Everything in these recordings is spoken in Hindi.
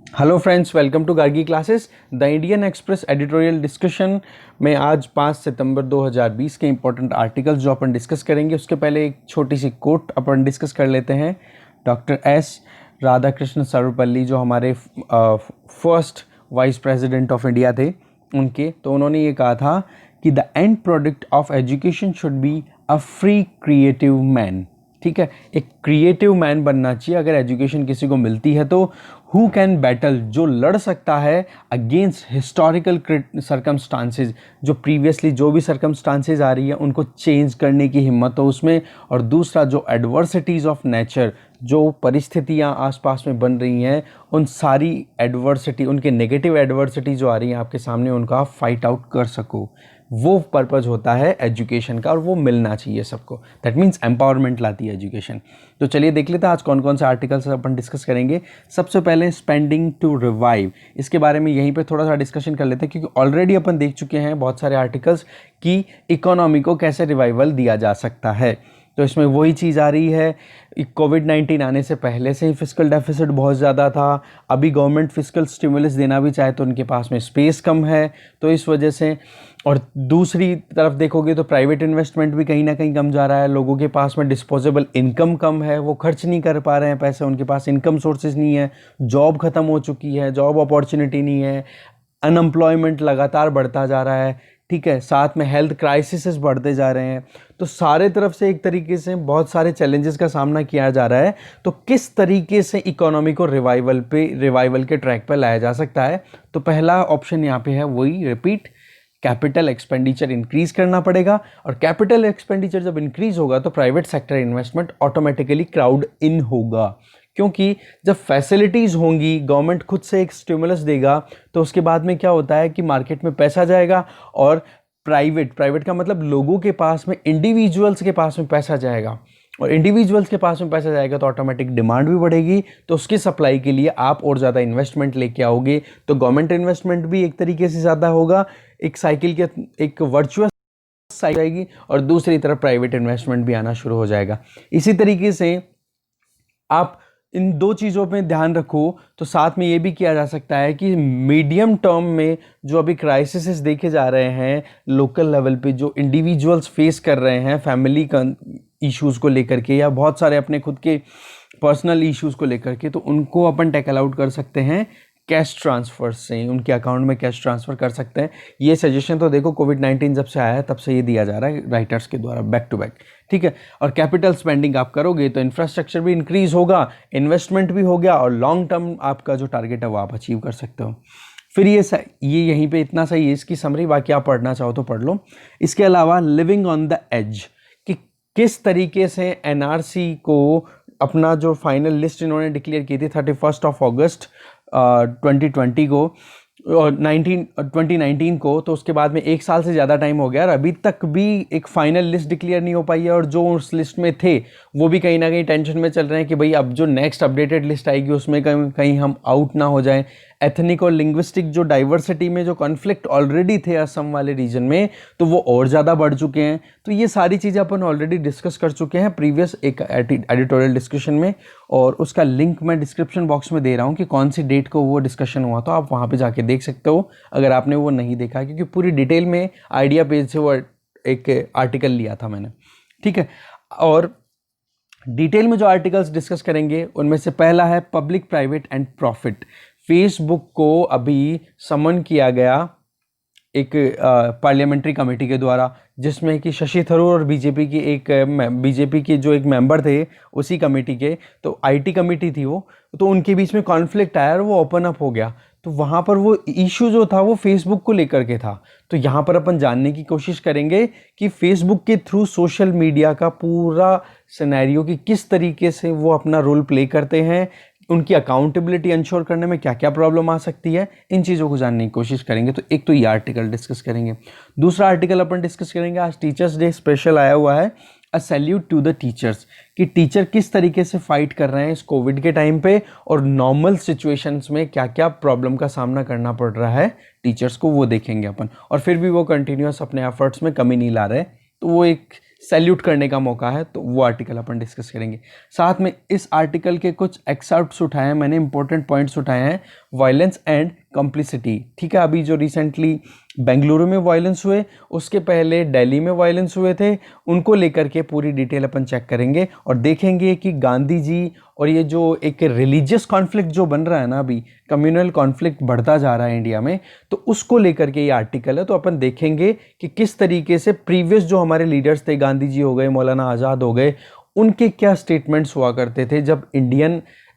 Hello friends, welcome to Gargi classes. The Indian Express editorial discussion में आज 5 सितंबर 2020 के इंपॉर्टेंट आर्टिकल्स जो अपन डिस्कस करेंगे, उसके पहले एक छोटी सी कोट अपन डिस्कस कर लेते हैं। डॉक्टर एस राधाकृष्ण सर्वपल्ली जो हमारे first vice president of India थे, उन्होंने ये कहा था कि the end product of education should be a free creative man. ठीक है, एक क्रिएटिव मैन बनना चाहिए अगर एजुकेशन किसी को मिलती है तो। हु कैन बैटल, जो लड़ सकता है अगेंस्ट हिस्टोरिकल सर्कमस्टांसेस, जो प्रीवियसली जो भी सर्कमस्टांसेस आ रही है उनको चेंज करने की हिम्मत हो उसमें। और दूसरा, जो एडवर्सिटीज़ ऑफ नेचर, जो परिस्थितियाँ आसपास में बन रही हैं, उन सारी एडवर्सिटी, उनके नेगेटिव एडवर्सिटी जो आ रही हैं आपके सामने, उनका आप फाइट आउट कर सको। वो पर्पज़ होता है एजुकेशन का और वो मिलना चाहिए सबको। दैट मीन्स एम्पावरमेंट लाती है एजुकेशन। तो चलिए देख लेते हैं आज कौन कौन से आर्टिकल्स अपन डिस्कस करेंगे। सबसे पहले स्पेंडिंग टू रिवाइव, इसके बारे में यहीं पे थोड़ा सा डिस्कशन कर लेते हैं, क्योंकि ऑलरेडी अपन देख चुके हैं बहुत सारे आर्टिकल्स कि इकोनॉमी को कैसे रिवाइवल दिया जा सकता है। तो इसमें वही चीज़ आ रही है, कोविड-19 आने से पहले से ही फिस्कल डेफिसिट बहुत ज़्यादा था। अभी गवर्नमेंट फिस्कल स्टिमुलस देना भी चाहे तो उनके पास में स्पेस कम है, तो इस वजह से। और दूसरी तरफ देखोगे तो प्राइवेट इन्वेस्टमेंट भी कहीं ना कहीं कम जा रहा है। लोगों के पास में डिस्पोजेबल इनकम कम है, वो खर्च नहीं कर पा रहे हैं पैसे, उनके पास इनकम सोर्सेज नहीं है, जॉब ख़त्म हो चुकी है, जॉब अपॉर्चुनिटी नहीं है, अनएम्प्लॉयमेंट लगातार बढ़ता जा रहा है। ठीक है, साथ में हेल्थ क्राइसिस बढ़ते जा रहे हैं। तो सारे तरफ से एक तरीके से बहुत सारे चैलेंजेस का सामना किया जा रहा है। तो किस तरीके से इकोनॉमी को रिवाइवल के ट्रैक पर लाया जा सकता है? तो पहला ऑप्शन यहाँ पे है वही, रिपीट, कैपिटल एक्सपेंडिचर इंक्रीज करना पड़ेगा। और कैपिटल एक्सपेंडिचर जब इंक्रीज होगा तो private sector investment automatically crowd in होगा, क्योंकि जब फैसिलिटीज़ होंगी, गवर्नमेंट खुद से एक स्टिमुलस देगा, तो उसके बाद में क्या होता है कि मार्केट में पैसा जाएगा और प्राइवेट का मतलब लोगों के पास में, इंडिविजुअल्स के पास में पैसा जाएगा। और इंडिविजुअल्स के पास में पैसा जाएगा तो ऑटोमेटिक डिमांड भी बढ़ेगी, तो उसकी सप्लाई के लिए आप और ज़्यादा इन्वेस्टमेंट लेके आओगे, तो गवर्नमेंट इन्वेस्टमेंट भी एक तरीके से ज़्यादा होगा, एक साइकिल के एक वर्चुअस साइकिल आएगी, और दूसरी तरफ प्राइवेट इन्वेस्टमेंट भी आना शुरू हो जाएगा। इसी तरीके से आप इन दो चीज़ों पे ध्यान रखो तो साथ में ये भी किया जा सकता है कि मीडियम टर्म में जो अभी क्राइसिस देखे जा रहे हैं लोकल लेवल पे, जो इंडिविजुअल्स फेस कर रहे हैं फैमिली का इश्यूज़ को लेकर के, या बहुत सारे अपने खुद के पर्सनल इश्यूज़ को लेकर के, तो उनको अपन टैकल आउट कर सकते हैं कैश ट्रांसफ़र से, उनके अकाउंट में कैश ट्रांसफ़र कर सकते हैं। ये सजेशन तो देखो कोविड-19 जब से आया है तब से ये दिया जा रहा है राइटर्स के द्वारा बैक टू बैक। ठीक है, और कैपिटल स्पेंडिंग आप करोगे तो इंफ्रास्ट्रक्चर भी इंक्रीज़ होगा, इन्वेस्टमेंट भी हो गया, और लॉन्ग टर्म आपका जो टारगेट है वो आप अचीव कर सकते हो। फिर ये यहीं पे इतना सही है इसकी समरी, बाकी आप पढ़ना चाहो तो पढ़ लो। इसके अलावा लिविंग ऑन द एज, कि किस तरीके से एनआरसी को अपना जो फाइनल लिस्ट इन्होंने डिक्लेयर की थी 31 अगस्त 2020 को और 2019 को, तो उसके बाद में एक साल से ज़्यादा टाइम हो गया और अभी तक भी एक फाइनल लिस्ट डिक्लेयर नहीं हो पाई है। और जो उस लिस्ट में थे वो भी कहीं ना कहीं टेंशन में चल रहे हैं कि भाई अब जो नेक्स्ट अपडेटेड लिस्ट आएगी उसमें कहीं हम आउट ना हो जाएं। एथनिक और लिंग्विस्टिक जो डाइवर्सिटी में जो कॉन्फ्लिक्ट ऑलरेडी थे असम वाले रीजन में, तो वो और ज़्यादा बढ़ चुके हैं। तो ये सारी चीज़ें अपन ऑलरेडी डिस्कस कर चुके हैं प्रीवियस एक एडिटोरियल डिस्कशन में, और उसका लिंक मैं डिस्क्रिप्शन बॉक्स में दे रहा हूँ कि कौन सी डेट को वो डिस्कशन हुआ, तो आप वहाँ पे जाके देख सकते हो अगर आपने वो नहीं देखा, क्योंकि पूरी डिटेल में आइडिया पेज से वो एक आर्टिकल लिया था मैंने। ठीक है, और डिटेल में जो आर्टिकल्स डिस्कस करेंगे उनमें से पहला है public private and profit. Facebook को अभी समन किया गया एक पार्लियामेंट्री कमेटी के द्वारा, जिसमें कि शशि थरूर और बीजेपी के जो एक मेंबर थे उसी कमेटी के, तो आईटी कमेटी थी वो, तो उनके बीच में कॉन्फ्लिक्ट आया और वो ओपन अप हो गया। तो वहाँ पर वो इशू जो था वो फेसबुक को लेकर के था। तो यहाँ पर अपन जानने की कोशिश करेंगे कि फेसबुक के थ्रू सोशल मीडिया का पूरा सिनेरियो की किस तरीके से वो अपना रोल प्ले करते हैं, उनकी अकाउंटेबिलिटी इंश्योर करने में क्या क्या प्रॉब्लम आ सकती है, इन चीज़ों को जानने की कोशिश करेंगे। तो एक तो ये आर्टिकल डिस्कस करेंगे। दूसरा आर्टिकल अपन डिस्कस करेंगे, आज टीचर्स डे स्पेशल आया हुआ है, अ सैल्यूट टू द टीचर्स, कि टीचर किस तरीके से फाइट कर रहे हैं इस कोविड के टाइम पे, और नॉर्मल सिचुएशंस में क्या क्या प्रॉब्लम का सामना करना पड़ रहा है टीचर्स को, वो देखेंगे अपन। और फिर भी वो कंटिन्यूस अपने एफर्ट्स में कमी नहीं ला रहे, तो वो एक सैल्यूट करने का मौका है, तो वो आर्टिकल अपन डिस्कस करेंगे। साथ में इस आर्टिकल के कुछ एक्सर्प्ट्स उठाए हैं मैंने, इंपॉर्टेंट पॉइंट्स उठाए हैं, वायलेंस एंड कम्प्लिसिटी। ठीक है, अभी जो रिसेंटली बेंगलुरु में वायलेंस हुए, उसके पहले दिल्ली में वायलेंस हुए थे, उनको लेकर के पूरी डिटेल अपन चेक करेंगे और देखेंगे कि गांधी जी और ये जो एक रिलीजियस कॉन्फ्लिक्ट जो बन रहा है ना, अभी कम्युनल कॉन्फ्लिक्ट बढ़ता जा रहा है इंडिया में, तो उसको लेकर के ये आर्टिकल है। तो अपन देखेंगे कि किस तरीके से प्रीवियस जो हमारे लीडर्स थे, गांधी जी हो गए, मौलाना आज़ाद हो गए, उनके क्या स्टेटमेंट्स हुआ करते थे जब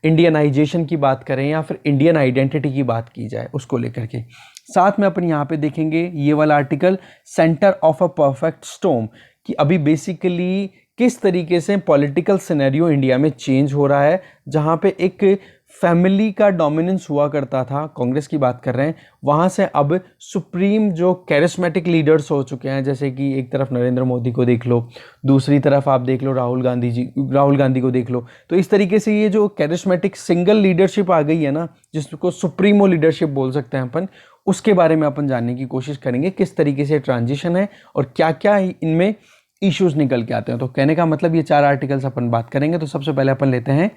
इंडियनाइजेशन की बात करें या फिर इंडियन आइडेंटिटी की बात की जाए, उसको लेकर के। साथ में अपन यहाँ पे देखेंगे ये वाला article, centre of a perfect storm, कि अभी बेसिकली किस तरीके से पॉलिटिकल सिनेरियो इंडिया में चेंज हो रहा है, जहाँ पे एक फैमिली का डोमिनेंस हुआ करता था, कांग्रेस की बात कर रहे हैं, वहाँ से अब सुप्रीम जो कैरिस्मेटिक लीडर्स हो चुके हैं, जैसे कि एक तरफ नरेंद्र मोदी को देख लो, दूसरी तरफ आप देख लो राहुल गांधी को देख लो। तो इस तरीके से ये जो कैरिस्मेटिक सिंगल लीडरशिप आ गई है ना, जिसको सुप्रीमो लीडरशिप बोल सकते हैं अपन, उसके बारे में अपन जानने की कोशिश करेंगे, किस तरीके से ट्रांजिशन है और क्या क्या इनमें इश्यूज निकल के आते हैं। तो कहने का मतलब ये 4 आर्टिकल्स अपन बात करेंगे। तो सबसे पहले अपन लेते हैं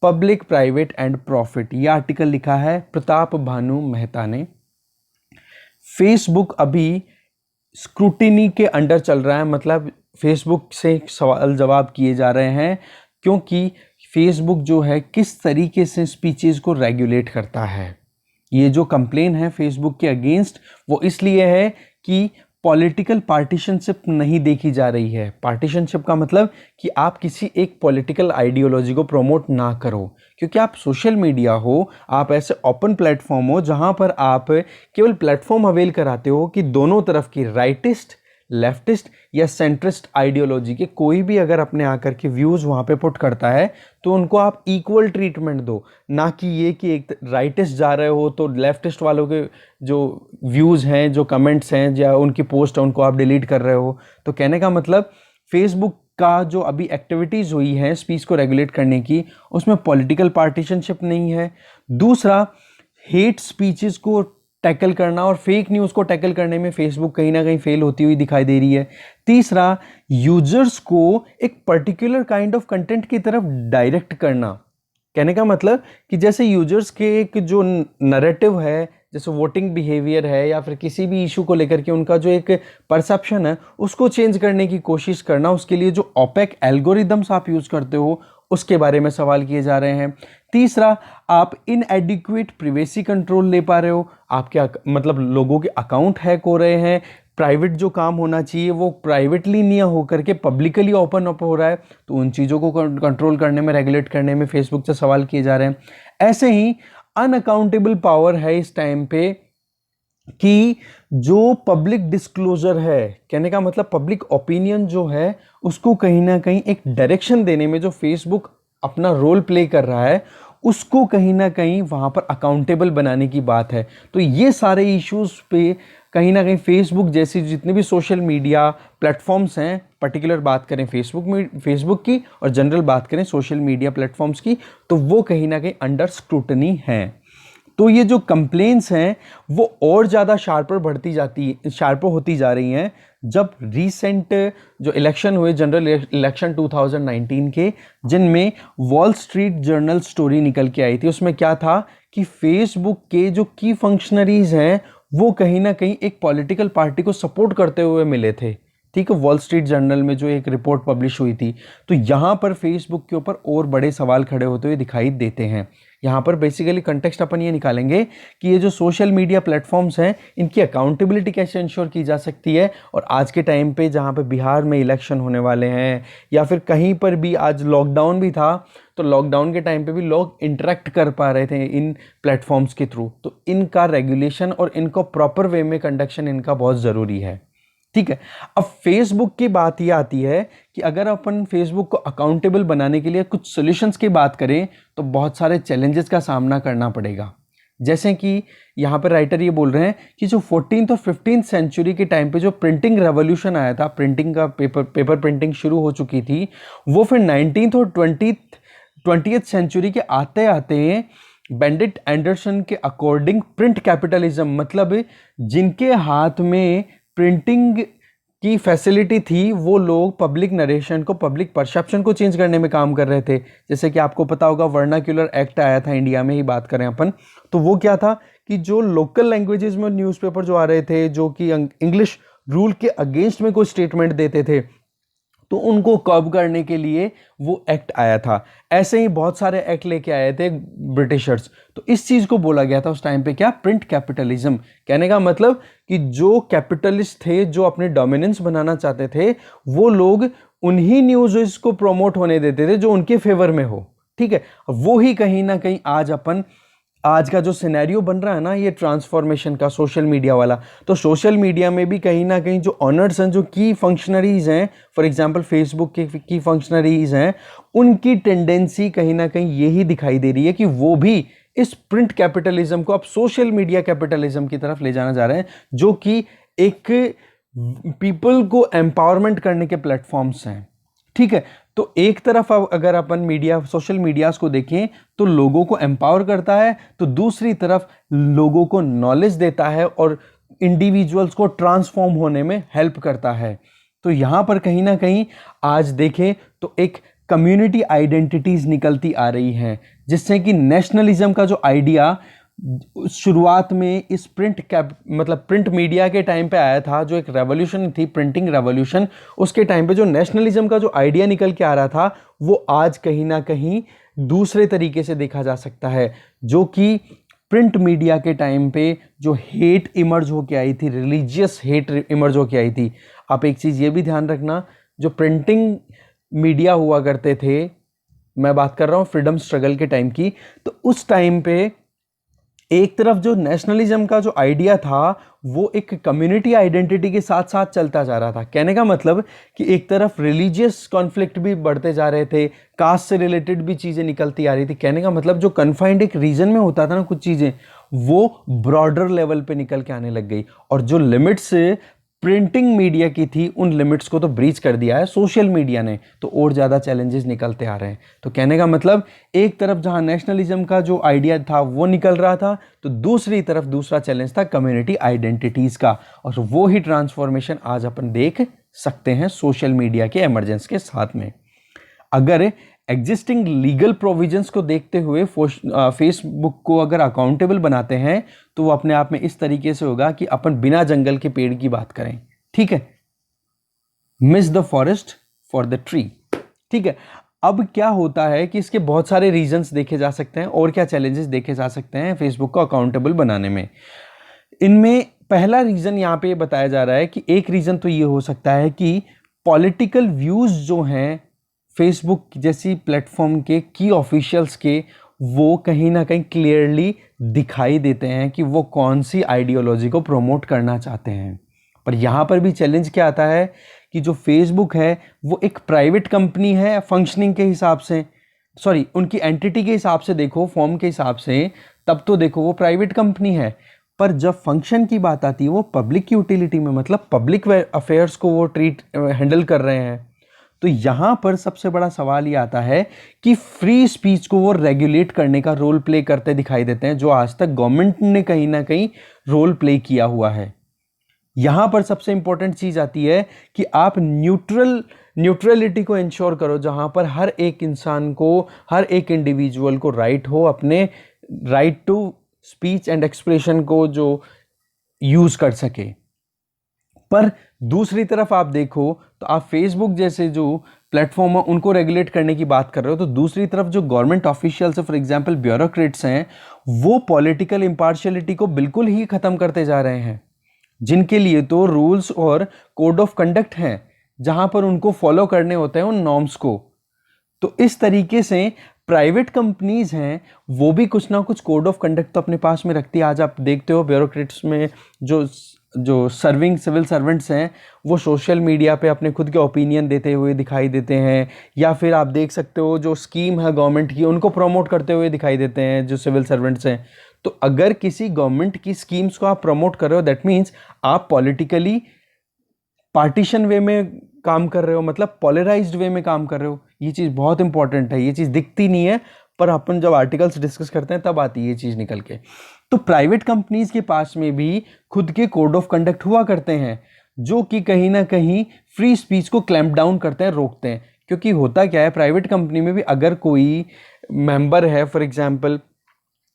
पब्लिक, प्राइवेट एंड प्रॉफिट। ये आर्टिकल लिखा है प्रताप भानु मेहता ने। फेसबुक अभी स्क्रूटिनी के अंडर चल रहा है, मतलब फेसबुक से सवाल जवाब किए जा रहे हैं, क्योंकि फेसबुक जो है किस तरीके से स्पीचेस को रेगुलेट करता है। ये जो कंप्लेन है फेसबुक के अगेंस्ट, वो इसलिए है कि पॉलिटिकल पार्टीशनशिप नहीं देखी जा रही है। पार्टीशनशिप का मतलब कि आप किसी एक पॉलिटिकल आइडियोलॉजी को प्रमोट ना करो, क्योंकि आप सोशल मीडिया हो, आप ऐसे ओपन प्लेटफॉर्म हो जहां पर आप केवल प्लेटफॉर्म अवेल कराते हो कि दोनों तरफ की राइटिस्ट, लेफ्टिस्ट या सेंट्रिस्ट आइडियोलॉजी के कोई भी अगर अपने आकर के व्यूज़ वहाँ पे पुट करता है तो उनको आप इक्वल ट्रीटमेंट दो, ना कि ये कि एक राइटिस्ट जा रहे हो तो लेफ्टिस्ट वालों के जो व्यूज़ हैं, जो कमेंट्स हैं या उनकी पोस्ट है, उनको आप डिलीट कर रहे हो। तो कहने का मतलब फेसबुक का जो अभी एक्टिविटीज़ हुई हैं स्पीच को रेगुलेट करने की, उसमें पॉलिटिकल पार्टीशनशिप नहीं है। दूसरा, हेट स्पीचेस को टैकल करना और फेक न्यूज़ को टैकल करने में फेसबुक कहीं ना कहीं फेल होती हुई दिखाई दे रही है। तीसरा, यूजर्स को एक पर्टिकुलर काइंड ऑफ कंटेंट की तरफ डायरेक्ट करना। कहने का मतलब कि जैसे यूजर्स के एक जो नैरेटिव है, जैसे वोटिंग बिहेवियर है या फिर किसी भी इशू को लेकर के उनका जो एक परसेप्शन है, उसको चेंज करने की कोशिश करना, उसके लिए जो ओपेक एल्गोरिदम्स आप यूज़ करते हो उसके बारे में सवाल किए जा रहे हैं। तीसरा, आप इनएडिक्वेट प्रिवेसी कंट्रोल ले पा रहे हो, आपके मतलब लोगों के अकाउंट हैक हो रहे हैं, प्राइवेट जो काम होना चाहिए वो प्राइवेटली नहीं होकर के पब्लिकली ओपन अप हो रहा है, तो उन चीज़ों को कंट्रोल करने में, रेगुलेट करने में फेसबुक से सवाल किए जा रहे हैं। ऐसे ही अनअकाउंटेबल पावर है इस टाइम पे कि जो पब्लिक डिस्क्लोजर है, कहने का मतलब पब्लिक ओपिनियन जो है उसको कहीं ना कहीं एक डायरेक्शन देने में जो फेसबुक अपना रोल प्ले कर रहा है, उसको कहीं ना कहीं वहाँ पर अकाउंटेबल बनाने की बात है। तो ये सारे इश्यूज पे कहीं ना कहीं फेसबुक जैसी जितने भी सोशल मीडिया प्लेटफॉर्म्स हैं, पर्टिकुलर बात करें फेसबुक की और जनरल बात करें सोशल मीडिया प्लेटफॉर्म्स की, तो वो कहीं ना कहीं अंडर स्क्रूटनी हैं। तो ये जो कंप्लेंट्स हैं वो और ज़्यादा शार्पर होती जा रही हैं जब रीसेंट जो इलेक्शन हुए, जनरल इलेक्शन 2019 के, जिनमें वॉल स्ट्रीट जर्नल स्टोरी निकल के आई थी। उसमें क्या था कि फेसबुक के जो की फंक्शनरीज हैं वो कहीं ना कहीं एक पॉलिटिकल पार्टी को सपोर्ट करते हुए मिले थे। ठीक है, वॉल स्ट्रीट जर्नल में जो एक रिपोर्ट पब्लिश हुई थी, तो यहाँ पर फेसबुक के ऊपर और बड़े सवाल खड़े होते हुए दिखाई देते हैं। यहाँ पर बेसिकली कंटेक्स्ट अपन ये निकालेंगे कि ये जो सोशल मीडिया प्लेटफॉर्म्स हैं, इनकी अकाउंटेबिलिटी कैसे इंश्योर की जा सकती है। और आज के टाइम पे जहाँ पे बिहार में इलेक्शन होने वाले हैं या फिर कहीं पर भी आज लॉकडाउन भी था, तो लॉकडाउन के टाइम पे भी लोग इंटरेक्ट कर पा रहे थे इन प्लेटफॉर्म्स के थ्रू, तो इनका रेगुलेशन और इनको प्रॉपर वे में कंडक्शन इनका बहुत ज़रूरी है। ठीक है, अब फेसबुक की बात ये आती है कि अगर अपन फेसबुक को अकाउंटेबल बनाने के लिए कुछ सॉल्यूशंस की बात करें तो बहुत सारे चैलेंजेस का सामना करना पड़ेगा। जैसे कि यहाँ पर राइटर ये बोल रहे हैं कि जो 14th और 15th सेंचुरी के टाइम पे जो प्रिंटिंग रेवोल्यूशन आया था, प्रिंटिंग का पेपर प्रिंटिंग शुरू हो चुकी थी, वो फिर 19th और 20th सेंचुरी के आते आते बेनेडिक्ट एंडरसन के अकॉर्डिंग प्रिंट कैपिटलिज्म, मतलब जिनके हाथ में प्रिंटिंग की फैसिलिटी थी, वो लोग पब्लिक नरेशन को, पब्लिक परसेप्शन को चेंज करने में काम कर रहे थे। जैसे कि आपको पता होगा वर्नाक्यूलर एक्ट आया था, इंडिया में ही बात करें अपन, तो वो क्या था कि जो लोकल लैंग्वेजेस में न्यूज़पेपर जो आ रहे थे, जो कि इंग्लिश रूल के अगेंस्ट में कोई स्टेटमेंट देते थे, तो उनको कर्ब करने के लिए वो एक्ट आया था। ऐसे ही बहुत सारे एक्ट लेके आए थे ब्रिटिशर्स। तो इस चीज को बोला गया था उस टाइम पे क्या, प्रिंट कैपिटलिज्म। कहने का मतलब कि जो कैपिटलिस्ट थे, जो अपने डोमिनेंस बनाना चाहते थे, वो लोग उन्हीं न्यूज़ को प्रमोट होने देते थे जो उनके फेवर में हो। ठीक है, वो ही कहीं ना कहीं आज का जो सिनेरियो बन रहा है ना, ये ट्रांसफॉर्मेशन का, सोशल मीडिया वाला। तो सोशल मीडिया में भी कहीं ना कहीं जो ऑनर्स हैं, जो की फंक्शनरीज हैं, फॉर एग्जांपल फेसबुक के की फंक्शनरीज हैं, उनकी टेंडेंसी कहीं ना कहीं यही दिखाई दे रही है कि वो भी इस प्रिंट कैपिटलिज्म को अब सोशल मीडिया कैपिटलिज्म की तरफ ले जाना जा रहे हैं, जो कि एक पीपल को एम्पावरमेंट करने के प्लेटफॉर्म्स हैं। ठीक है, तो एक तरफ अगर अपन मीडिया, सोशल मीडियाज को देखें तो लोगों को एम्पावर करता है, तो दूसरी तरफ लोगों को नॉलेज देता है और इंडिविजुअल्स को ट्रांसफॉर्म होने में हेल्प करता है। तो यहां पर कहीं ना कहीं आज देखें तो एक कम्युनिटी आइडेंटिटीज निकलती आ रही हैं, जिससे कि नेशनलिज्म का जो आइडिया शुरुआत में इस प्रिंट मीडिया के टाइम पे आया था, जो एक रेवोल्यूशन थी, प्रिंटिंग रेवोल्यूशन, उसके टाइम पे जो नेशनलिज्म का जो आइडिया निकल के आ रहा था, वो आज कहीं ना कहीं दूसरे तरीके से देखा जा सकता है। जो कि प्रिंट मीडिया के टाइम पे जो हेट इमर्ज होके आई थी, रिलीजियस हेट इमर्ज होके आई थी। आप एक चीज़ ये भी ध्यान रखना, जो प्रिंटिंग मीडिया हुआ करते थे, मैं बात कर रहा हूँ फ्रीडम स्ट्रगल के टाइम की, तो उस टाइम पे एक तरफ जो नेशनलिज्म का जो आइडिया था, वो एक कम्युनिटी आइडेंटिटी के साथ साथ चलता जा रहा था। कहने का मतलब कि एक तरफ रिलीजियस कॉन्फ्लिक्ट भी बढ़ते जा रहे थे, कास्ट से रिलेटेड भी चीज़ें निकलती आ रही थी। कहने का मतलब जो कन्फाइंड एक रीजन में होता था ना कुछ चीज़ें, वो ब्रॉडर लेवल पे निकल के आने लग गई, और जो लिमिट्स प्रिंटिंग मीडिया की थी, उन लिमिट्स को तो ब्रीच कर दिया है सोशल मीडिया ने, तो और ज़्यादा चैलेंजेस निकलते आ रहे हैं। तो कहने का मतलब एक तरफ जहां नेशनलिज्म का जो आइडिया था वो निकल रहा था, तो दूसरी तरफ दूसरा चैलेंज था कम्युनिटी आइडेंटिटीज़ का, और वो ही ट्रांसफॉर्मेशन आज अपन देख सकते हैं सोशल मीडिया के एमरजेंस के साथ में। अगर एग्जिस्टिंग लीगल प्रोविजंस को देखते हुए फेसबुक को अगर अकाउंटेबल बनाते हैं, तो वो अपने आप में इस तरीके से होगा कि अपन बिना जंगल के पेड़ की बात करें। ठीक है, miss the forest for the tree. ठीक है, अब क्या होता है कि इसके बहुत सारे रीजंस देखे जा सकते हैं, और क्या चैलेंजेस देखे जा सकते हैं फेसबुक को अकाउंटेबल बनाने में। इनमें पहला रीजन यहाँ पे बताया जा रहा है कि एक रीजन तो ये हो सकता है कि पॉलिटिकल व्यूज जो हैं फेसबुक जैसी प्लेटफॉर्म के की ऑफिशियल्स के, वो कहीं ना कहीं क्लियरली दिखाई देते हैं कि वो कौन सी आइडियोलॉजी को प्रमोट करना चाहते हैं। पर यहाँ पर भी चैलेंज क्या आता है कि जो फेसबुक है वो एक प्राइवेट कंपनी है फंक्शनिंग के हिसाब से, सॉरी उनकी एंटिटी के हिसाब से देखो, फॉर्म के हिसाब से, तब तो देखो वो प्राइवेट कंपनी है। पर जब फंक्शन की बात आती है वो पब्लिक की यूटिलिटी में, मतलब पब्लिक अफेयर्स को वो हैंडल कर रहे हैं। तो यहां पर सबसे बड़ा सवाल ये आता है कि फ्री स्पीच को वो रेगुलेट करने का रोल प्ले करते दिखाई देते हैं, जो आज तक गवर्नमेंट ने कहीं ना कहीं रोल प्ले किया हुआ है। यहां पर सबसे इंपॉर्टेंट चीज आती है कि आप न्यूट्रलिटी को इंश्योर करो, जहां पर हर एक इंसान को, हर एक इंडिविजुअल को राइट हो अपने right to speech and expression को जो यूज कर सके। पर दूसरी तरफ आप देखो तो आप फेसबुक जैसे जो प्लेटफॉर्म है उनको रेगुलेट करने की बात कर रहे हो, तो दूसरी तरफ जो गवर्नमेंट ऑफिशियल्स है, फॉर एग्जांपल ब्यूरोक्रेट्स हैं, वो पॉलिटिकल इंपार्शियलिटी को बिल्कुल ही खत्म करते जा रहे हैं, जिनके लिए तो रूल्स और कोड ऑफ कंडक्ट हैं, जहां पर उनको फॉलो करने होते हैं उन नॉर्म्स को। तो इस तरीके से प्राइवेट कंपनीज हैं, वो भी कुछ ना कुछ कोड ऑफ कंडक्ट तो अपने पास में रखती है। आज आप देखते हो ब्यूरोक्रेट्स में जो सर्विंग सिविल सर्वेंट्स हैं, वो सोशल मीडिया पे अपने खुद के ओपिनियन देते हुए दिखाई देते हैं, या फिर आप देख सकते हो जो स्कीम है गवर्नमेंट की उनको प्रमोट करते हुए दिखाई देते हैं जो सिविल सर्वेंट्स हैं। तो अगर किसी गवर्नमेंट की स्कीम्स को आप प्रमोट कर रहे हो, दैट मीन्स आप पॉलिटिकली पार्टीशन वे में काम कर रहे हो, मतलब पोलराइज्ड वे में काम कर रहे हो। ये चीज़ बहुत इंपॉर्टेंट है, ये चीज़ दिखती नहीं है, पर अपन जब आर्टिकल्स डिस्कस करते हैं तब आती है ये चीज़ निकल के। तो प्राइवेट कंपनीज के पास में भी खुद के कोड ऑफ कंडक्ट हुआ करते हैं, जो कि कहीं ना कहीं फ्री स्पीच को क्लैंप डाउन करते हैं, रोकते हैं। क्योंकि होता क्या है, प्राइवेट कंपनी में भी अगर कोई मेंबर है, फॉर एग्जांपल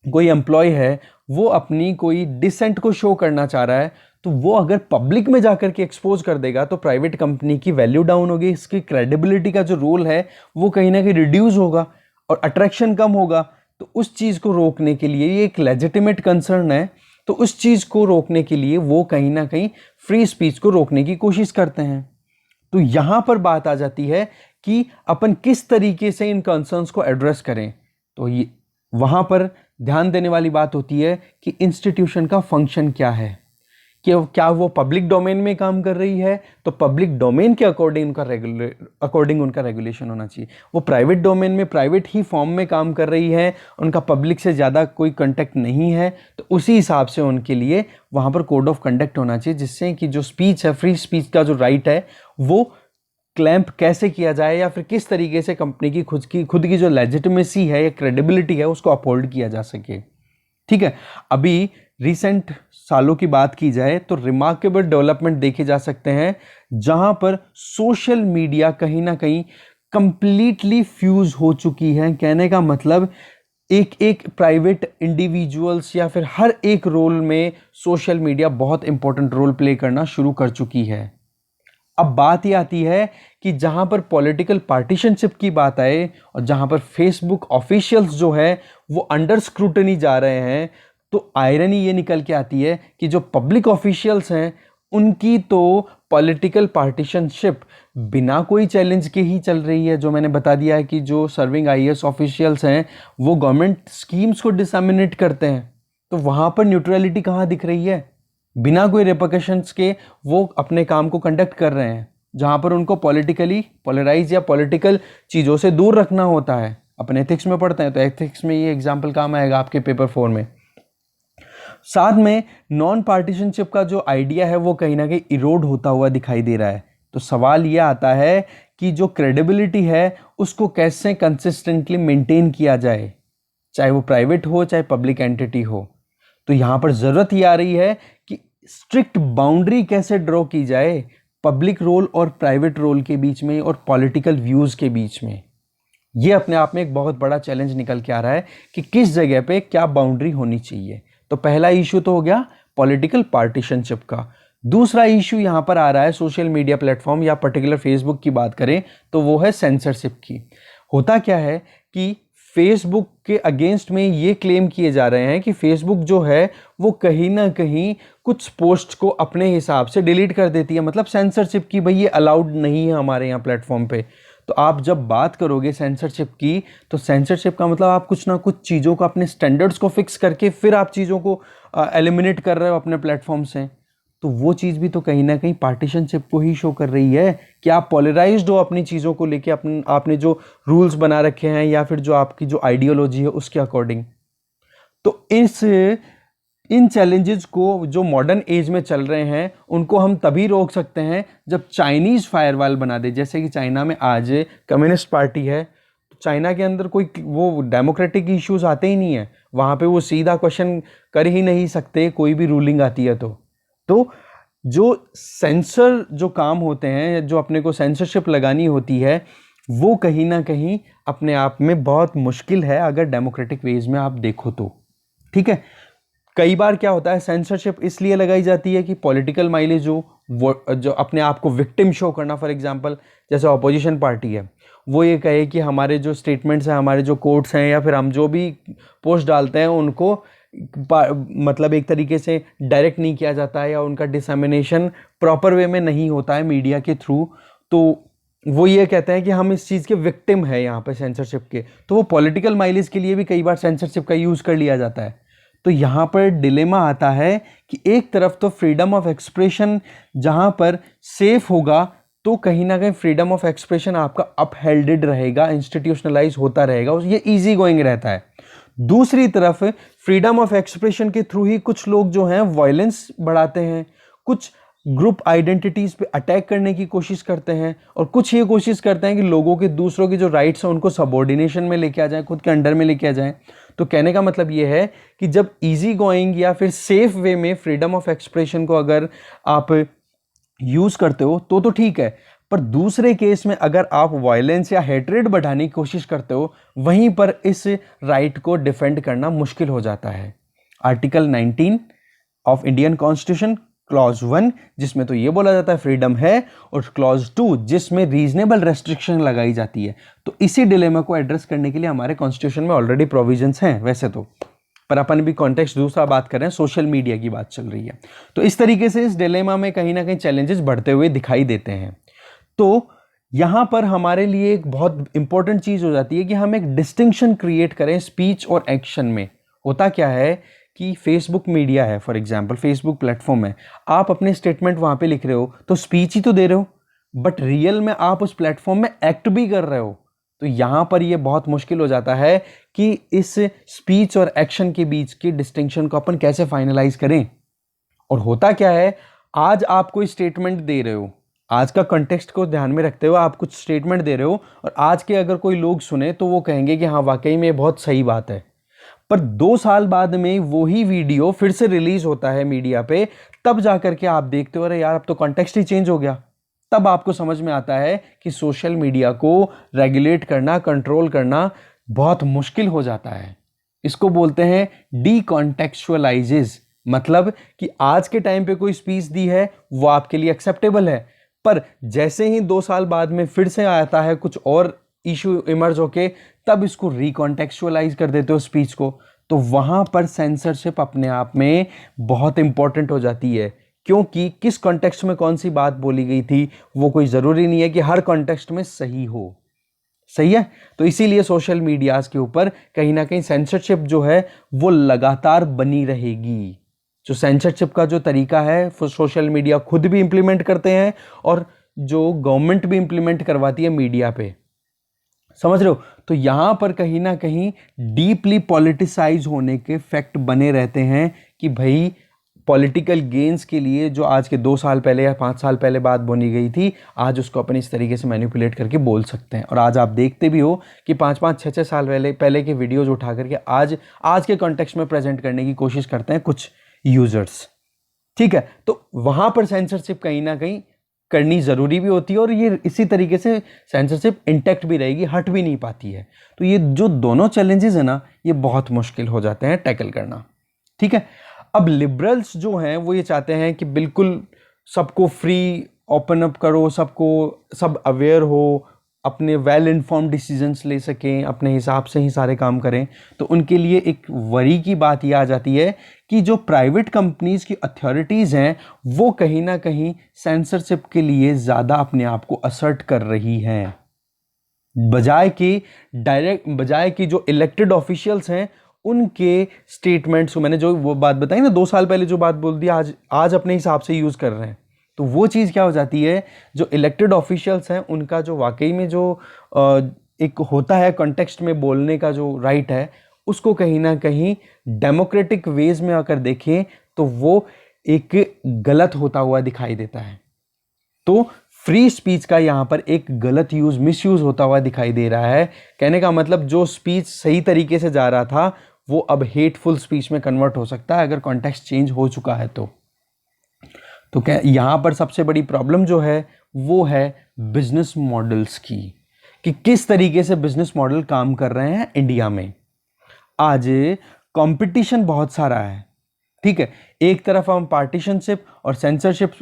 कोई एम्प्लॉय है, वो अपनी कोई डिसेंट को शो करना चाह रहा है, तो वो अगर पब्लिक में जाकर के एक्सपोज कर देगा तो प्राइवेट कंपनी की वैल्यू डाउन होगी, इसकी क्रेडिबिलिटी का जो रोल है वो कहीं ना कहीं रिड्यूस होगा और अट्रैक्शन कम होगा। तो उस चीज़ को रोकने के लिए, ये एक लेजिटिमेट कंसर्न है, तो उस चीज़ को रोकने के लिए वो कहीं ना कहीं फ्री स्पीच को रोकने की कोशिश करते हैं। तो यहां पर बात आ जाती है कि अपन किस तरीके से इन कंसर्न्स को एड्रेस करें। तो ये वहां पर ध्यान देने वाली बात होती है कि इंस्टीट्यूशन का फंक्शन क्या है, कि क्या वो पब्लिक डोमेन में काम कर रही है, तो पब्लिक डोमेन के अकॉर्डिंग उनका रेगुलेशन होना चाहिए। वो प्राइवेट डोमेन में प्राइवेट ही फॉर्म में काम कर रही है, उनका पब्लिक से ज़्यादा कोई कंटेक्ट नहीं है, तो उसी हिसाब से उनके लिए वहाँ पर कोड ऑफ कंडक्ट होना चाहिए, जिससे कि जो स्पीच है, फ्री स्पीच का जो राइट है, वो क्लैंप कैसे किया जाए या फिर किस तरीके से कंपनी की खुद की जो लेजिटिमेसी है या क्रेडिबिलिटी है उसको अपहोल्ड किया जा सके। ठीक है, अभी रिसेंट सालों की बात की जाए तो रिमार्केबल डेवलपमेंट देखे जा सकते हैं, जहां पर सोशल मीडिया कहीं ना कहीं कंप्लीटली फ्यूज हो चुकी है। कहने का मतलब एक एक प्राइवेट इंडिविजुअल्स या फिर हर एक रोल में सोशल मीडिया बहुत इंपॉर्टेंट रोल प्ले करना शुरू कर चुकी है। अब बात ये आती है कि जहां पर पॉलिटिकल पार्टीशनशिप की बात आए और जहां पर फेसबुक ऑफिशियल्स जो है वो अंडर स्क्रूटनी जा रहे हैं, तो आयरनी ये निकल के आती है कि जो पब्लिक ऑफिशियल्स हैं उनकी तो पॉलिटिकल पार्टीशनशिप बिना कोई चैलेंज के ही चल रही है। जो मैंने बता दिया है कि जो सर्विंग आईएएस ऑफिशियल्स हैं वो गवर्नमेंट स्कीम्स को डिसमिनेट करते हैं, तो वहां पर न्यूट्रलिटी कहाँ दिख रही है? बिना कोई रिपरकशंस के वो अपने काम को कंडक्ट कर रहे हैं, जहां पर उनको पॉलिटिकली पोलराइज या पॉलिटिकल चीज़ों से दूर रखना होता है। अपन एथिक्स में पढ़ते हैं तो एथिक्स में ये एग्जाम्पल काम आएगा आपके पेपर 4 में। साथ में नॉन पार्टीशनशिप का जो आइडिया है वो कहीं ना कहीं इरोड होता हुआ दिखाई दे रहा है। तो सवाल ये आता है कि जो क्रेडिबिलिटी है उसको कैसे कंसिस्टेंटली मेंटेन किया जाए, चाहे वो प्राइवेट हो चाहे पब्लिक एंटिटी हो। तो यहां पर जरूरत ये आ रही है कि स्ट्रिक्ट बाउंड्री कैसे ड्रॉ की जाए पब्लिक रोल और प्राइवेट रोल के बीच में और पॉलिटिकल व्यूज के बीच में। ये अपने आप में एक बहुत बड़ा चैलेंज निकल के आ रहा है कि किस जगह पे क्या बाउंड्री होनी चाहिए। तो पहला इशू तो हो गया पॉलिटिकल पार्टीशनशिप का। दूसरा इशू यहां पर आ रहा है सोशल मीडिया प्लेटफॉर्म या पर्टिकुलर फेसबुक की बात करें तो वो है सेंसरशिप की। होता क्या है कि फेसबुक के अगेंस्ट में ये क्लेम किए जा रहे हैं कि फेसबुक जो है वो कहीं ना कहीं कुछ पोस्ट को अपने हिसाब से डिलीट कर देती है, मतलब सेंसरशिप की, भाई ये अलाउड नहीं है हमारे यहाँ प्लेटफॉर्म पे। तो आप जब बात करोगे सेंसरशिप की, तो सेंसरशिप का मतलब आप कुछ ना कुछ चीज़ों को, अपने स्टैंडर्ड्स को फिक्स करके फिर आप चीज़ों को एलिमिनेट कर रहे हो अपने प्लेटफॉर्म से। तो वो चीज़ भी तो कहीं ना कहीं पार्टीशनशिप को ही शो कर रही है कि आप पॉलराइज्ड हो अपनी चीज़ों को लेके, आपने जो रूल्स बना रखे हैं या फिर जो आपकी जो आइडियोलॉजी है उसके अकॉर्डिंग। तो इन चैलेंजेस को जो मॉडर्न एज में चल रहे हैं उनको हम तभी रोक सकते हैं जब चाइनीज़ फायरवॉल बना दे। जैसे कि चाइना में आज कम्युनिस्ट पार्टी है, तो चाइना के अंदर कोई वो डेमोक्रेटिक इश्यूज आते ही नहीं है, वहाँ पे वो सीधा क्वेश्चन कर ही नहीं सकते कोई भी रूलिंग आती है। तो जो सेंसर जो काम होते हैं, जो अपने को सेंसरशिप लगानी होती है, वो कहीं ना कहीं अपने आप में बहुत मुश्किल है अगर डेमोक्रेटिक वेज में आप देखो तो। ठीक है, कई बार क्या होता है सेंसरशिप इसलिए लगाई जाती है कि पॉलिटिकल माइलेज जो अपने आप को विक्टिम शो करना। फॉर एग्जांपल जैसे ऑपोजिशन पार्टी है, वो ये कहे कि हमारे जो स्टेटमेंट्स हैं, हमारे जो कोट्स हैं या फिर हम जो भी पोस्ट डालते हैं उनको मतलब एक तरीके से डायरेक्ट नहीं किया जाता है या उनका डिसमिनेशन प्रॉपर वे में नहीं होता है मीडिया के थ्रू। तो वो ये कहते हैं कि हम इस चीज़ के विक्टिम है यहाँ पे सेंसरशिप के। तो वो पॉलिटिकल माइलेज के लिए भी कई बार सेंसरशिप का यूज़ कर लिया जाता है। तो यहाँ पर डिलेमा आता है कि एक तरफ तो फ्रीडम ऑफ एक्सप्रेशन जहाँ पर सेफ होगा तो कहीं ना कहीं फ्रीडम ऑफ एक्सप्रेशन आपका अपहेल्डेड रहेगा, इंस्टीट्यूशनलाइज होता रहेगा, ये इजी गोइंग रहता है। दूसरी तरफ फ्रीडम ऑफ एक्सप्रेशन के थ्रू ही कुछ लोग जो हैं वायलेंस बढ़ाते हैं, कुछ ग्रुप आइडेंटिटीज पे अटैक करने की कोशिश करते हैं, और कुछ ये कोशिश करते हैं कि लोगों के दूसरों के जो राइट्स हैं उनको सबऑर्डिनेशन में लेके आ जाएं, खुद के अंडर में लेके आ जाएं। तो कहने का मतलब ये है कि जब इजी गोइंग या फिर सेफ वे में फ्रीडम ऑफ एक्सप्रेशन को अगर आप यूज करते हो तो ठीक है, पर दूसरे केस में अगर आप वायलेंस या हेट्रेड बढ़ाने की कोशिश करते हो, वहीं पर इस राइट को डिफेंड करना मुश्किल हो जाता है। Article 19 of Indian constitution clause 1 जिसमें तो ये बोला जाता है फ्रीडम है, और क्लॉज 2 जिसमें रीजनेबल रेस्ट्रिक्शन लगाई जाती है। तो इसी डिलेमा को एड्रेस करने के लिए हमारे कॉन्स्टिट्यूशन में ऑलरेडी प्रोविजंस हैं वैसे तो, पर अपन भी कॉन्टेक्स्ट दूसरा बात कर रहे हैं, सोशल मीडिया की बात चल रही है। तो इस तरीके से इस डिलेमा में कहीं ना कहीं चैलेंजेस बढ़ते हुए दिखाई देते हैं। तो यहां पर हमारे लिए एक बहुत इंपॉर्टेंट चीज हो जाती है कि हम एक डिस्टिंक्शन क्रिएट करें स्पीच और एक्शन में। होता क्या है कि फेसबुक मीडिया है, फॉर एग्जांपल फेसबुक प्लेटफॉर्म है, आप अपने स्टेटमेंट वहां पे लिख रहे हो तो स्पीच ही तो दे रहे हो, बट रियल में आप उस प्लेटफॉर्म में एक्ट भी कर रहे हो। तो यहां पर यह बहुत मुश्किल हो जाता है कि इस स्पीच और एक्शन के बीच की डिस्टिंक्शन को अपन कैसे फाइनलाइज करें। और होता क्या है, आज आप कोई स्टेटमेंट दे रहे हो, आज का कंटेक्स्ट को ध्यान में रखते हुए आप कुछ स्टेटमेंट दे रहे हो, और आज के अगर कोई लोग सुने तो वो कहेंगे कि हाँ वाकई में बहुत सही बात है। पर 2 साल बाद में वही वीडियो फिर से रिलीज होता है मीडिया पे, तब जाकर के आप देखते हो अरे यार अब तो कॉन्टेक्स्ट ही चेंज हो गया। तब आपको समझ में आता है कि सोशल मीडिया को रेगुलेट करना, कंट्रोल करना बहुत मुश्किल हो जाता है। इसको बोलते हैं डीकॉन्टेक्चुअलाइजेस, मतलब कि आज के टाइम पे कोई स्पीच दी है वो आपके लिए एक्सेप्टेबल है, पर जैसे ही 2 साल बाद में फिर से आता है कुछ और इशू इमर्ज होके, तब इसको रिकॉन्टेक्चुअलाइज कर देते हो स्पीच को। तो वहां पर सेंसरशिप अपने आप में बहुत इंपॉर्टेंट हो जाती है, क्योंकि किस कॉन्टेक्स्ट में कौन सी बात बोली गई थी वो कोई जरूरी नहीं है कि हर कॉन्टेक्स्ट में सही हो। सही है। तो इसीलिए सोशल मीडियाज के ऊपर कहीं ना कहीं सेंसरशिप जो है वो लगातार बनी रहेगी। जो सेंसरशिप का जो तरीका है वो सोशल मीडिया खुद भी इंप्लीमेंट करते हैं, और जो गवर्नमेंट भी इंप्लीमेंट करवाती है मीडिया पे। समझ रहे हो। तो यहां पर कहीं ना कहीं डीपली पॉलिटिसाइज होने के फैक्ट बने रहते हैं कि भाई पॉलिटिकल गेन्स के लिए जो आज के 2 साल पहले या 5 साल पहले बात बोली गई थी, आज उसको अपन इस तरीके से मैनिपुलेट करके बोल सकते हैं। और आज आप देखते भी हो कि 5-5, 6-6 साल पहले के वीडियोज उठा करके आज के कॉन्टेक्स्ट में प्रेजेंट करने की कोशिश करते हैं कुछ यूजर्स। ठीक है। तो वहां पर सेंसरशिप कहीं ना कहीं करनी जरूरी भी होती है, और ये इसी तरीके से सेंसरशिप इंटैक्ट भी रहेगी, हट भी नहीं पाती है। तो ये जो दोनों चैलेंजेस है ना, ये बहुत मुश्किल हो जाते हैं टैकल करना। ठीक है। अब लिबरल्स जो हैं वो ये चाहते हैं कि बिल्कुल सबको फ्री ओपन अप करो, सब अवेयर हो, अपने वेल इन्फॉर्म्ड डिसीजंस ले सकें, अपने हिसाब से ही सारे काम करें। तो उनके लिए एक वरी की बात यह आ जाती है कि जो प्राइवेट कंपनीज की अथॉरिटीज़ हैं वो कहीं ना कहीं सेंसरशिप के लिए ज़्यादा अपने आप को असर्ट कर रही हैं, बजाय कि जो इलेक्टेड ऑफिशियल्स हैं उनके स्टेटमेंट्स को, मैंने जो वो बात बताई ना 2 साल पहले जो बात बोल दी, आज अपने हिसाब से यूज़ कर रहे हैं। तो वो चीज़ क्या हो जाती है, जो इलेक्टेड ऑफिशियल्स हैं उनका जो वाकई में जो एक होता है कॉन्टेक्स्ट में बोलने का जो राइट है, उसको कहीं ना कहीं डेमोक्रेटिक वेज में अगर देखें तो वो एक गलत होता हुआ दिखाई देता है। तो फ्री स्पीच का यहां पर एक गलत यूज, मिसयूज होता हुआ दिखाई दे रहा है। कहने का मतलब जो स्पीच सही तरीके से जा रहा था वो अब हेटफुल स्पीच में कन्वर्ट हो सकता है अगर कॉन्टेक्स्ट चेंज हो चुका है तो क्या यहां पर सबसे बड़ी प्रॉब्लम जो है वो है बिजनेस मॉडल्स की, कि किस तरीके से बिजनेस मॉडल काम कर रहे हैं इंडिया में। आज कंपटीशन बहुत सारा है। ठीक है। एक तरफ हम पार्टीशनशिप और सेंसरशिप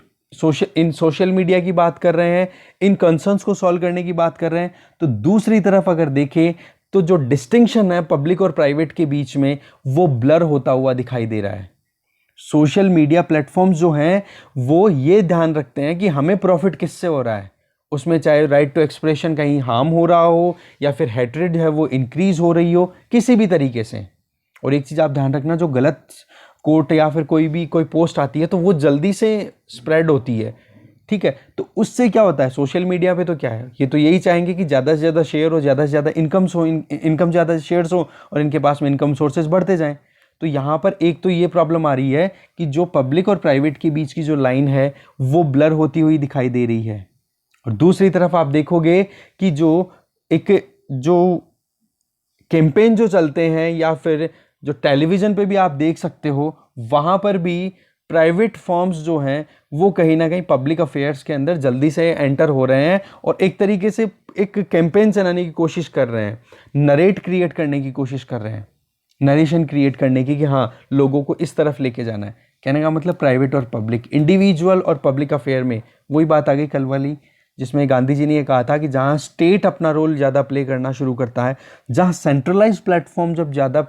सोशल मीडिया की बात कर रहे हैं, इन कंसर्न्स को सॉल्व करने की बात कर रहे हैं, तो दूसरी तरफ अगर देखें तो जो डिस्टिंक्शन है पब्लिक और प्राइवेट के बीच में वो ब्लर होता हुआ दिखाई दे रहा है। सोशल मीडिया प्लेटफॉर्म्स जो हैं वो ये ध्यान रखते हैं कि हमें प्रॉफिट किससे हो रहा है, उसमें चाहे राइट टू एक्सप्रेशन कहीं हार्म हो रहा हो या फिर हेट्रेड है वो इंक्रीज हो रही हो किसी भी तरीके से। और एक चीज़ आप ध्यान रखना, जो गलत कोट या फिर कोई पोस्ट आती है तो वो जल्दी से स्प्रेड होती है। ठीक है। तो उससे क्या होता है, सोशल मीडिया पे तो क्या है, ये तो यही चाहेंगे कि ज़्यादा से ज़्यादा शेयर हो, ज़्यादा से ज़्यादा इनकम ज़्यादा शेयर्स हो और इनके पास में इनकम सोर्सेज बढ़ते जाएं। तो यहाँ पर एक तो ये प्रॉब्लम आ रही है कि जो पब्लिक और प्राइवेट के बीच की जो लाइन है वो ब्लर होती हुई दिखाई दे रही है। और दूसरी तरफ आप देखोगे कि जो कैंपेन जो चलते हैं या फिर जो टेलीविज़न पे भी आप देख सकते हो, वहाँ पर भी प्राइवेट फॉर्म्स जो हैं वो कहीं ना कहीं पब्लिक अफेयर्स के अंदर जल्दी से एंटर हो रहे हैं और एक तरीके से एक कैंपेन चलाने की कोशिश कर रहे हैं, नरेट क्रिएट करने की कोशिश कर रहे हैं, नरेशन क्रिएट करने की कि हाँ लोगों को इस तरफ लेके जाना है। कहने का मतलब प्राइवेट और पब्लिक, इंडिविजुअल और पब्लिक अफेयर में वही बात आ गई कल वाली, जिसमें गांधी जी ने ये कहा था कि जहाँ स्टेट अपना रोल ज़्यादा प्ले करना शुरू करता है, जहाँ सेंट्रलाइज प्लेटफॉर्म जब ज़्यादा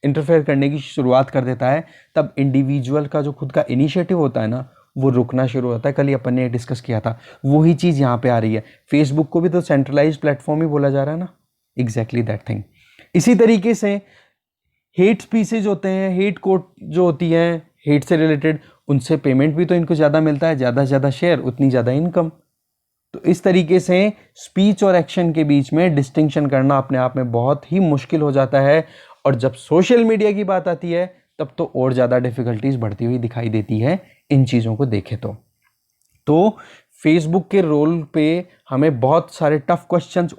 इंटरफेयर करने की शुरुआत कर देता है, तब इंडिविजुअल का जो खुद का इनिशिएटिव होता है ना वो रुकना शुरू होता है। कल ही अपन ने डिस्कस किया था, वही चीज़ यहाँ पे आ रही है। फेसबुक को भी तो सेंट्रलाइज प्लेटफॉर्म ही बोला जा रहा है ना, एग्जैक्टली दैट थिंग। इसी तरीके से हेट स्पीचेज होते हैं, हेट कोट जो होती है हेट से रिलेटेड, उनसे पेमेंट भी तो इनको ज़्यादा मिलता है, ज़्यादा से ज़्यादा शेयर उतनी ज़्यादा इनकम। तो इस तरीके से स्पीच और एक्शन के बीच में डिस्टिंक्शन करना अपने आप में बहुत ही मुश्किल हो जाता है। और जब सोशल मीडिया की बात आती है तब तो और ज़्यादा डिफ़िकल्टीज बढ़ती हुई दिखाई देती है इन चीज़ों को देखें तो फेसबुक के रोल पे हमें बहुत सारे टफ क्वेश्चंस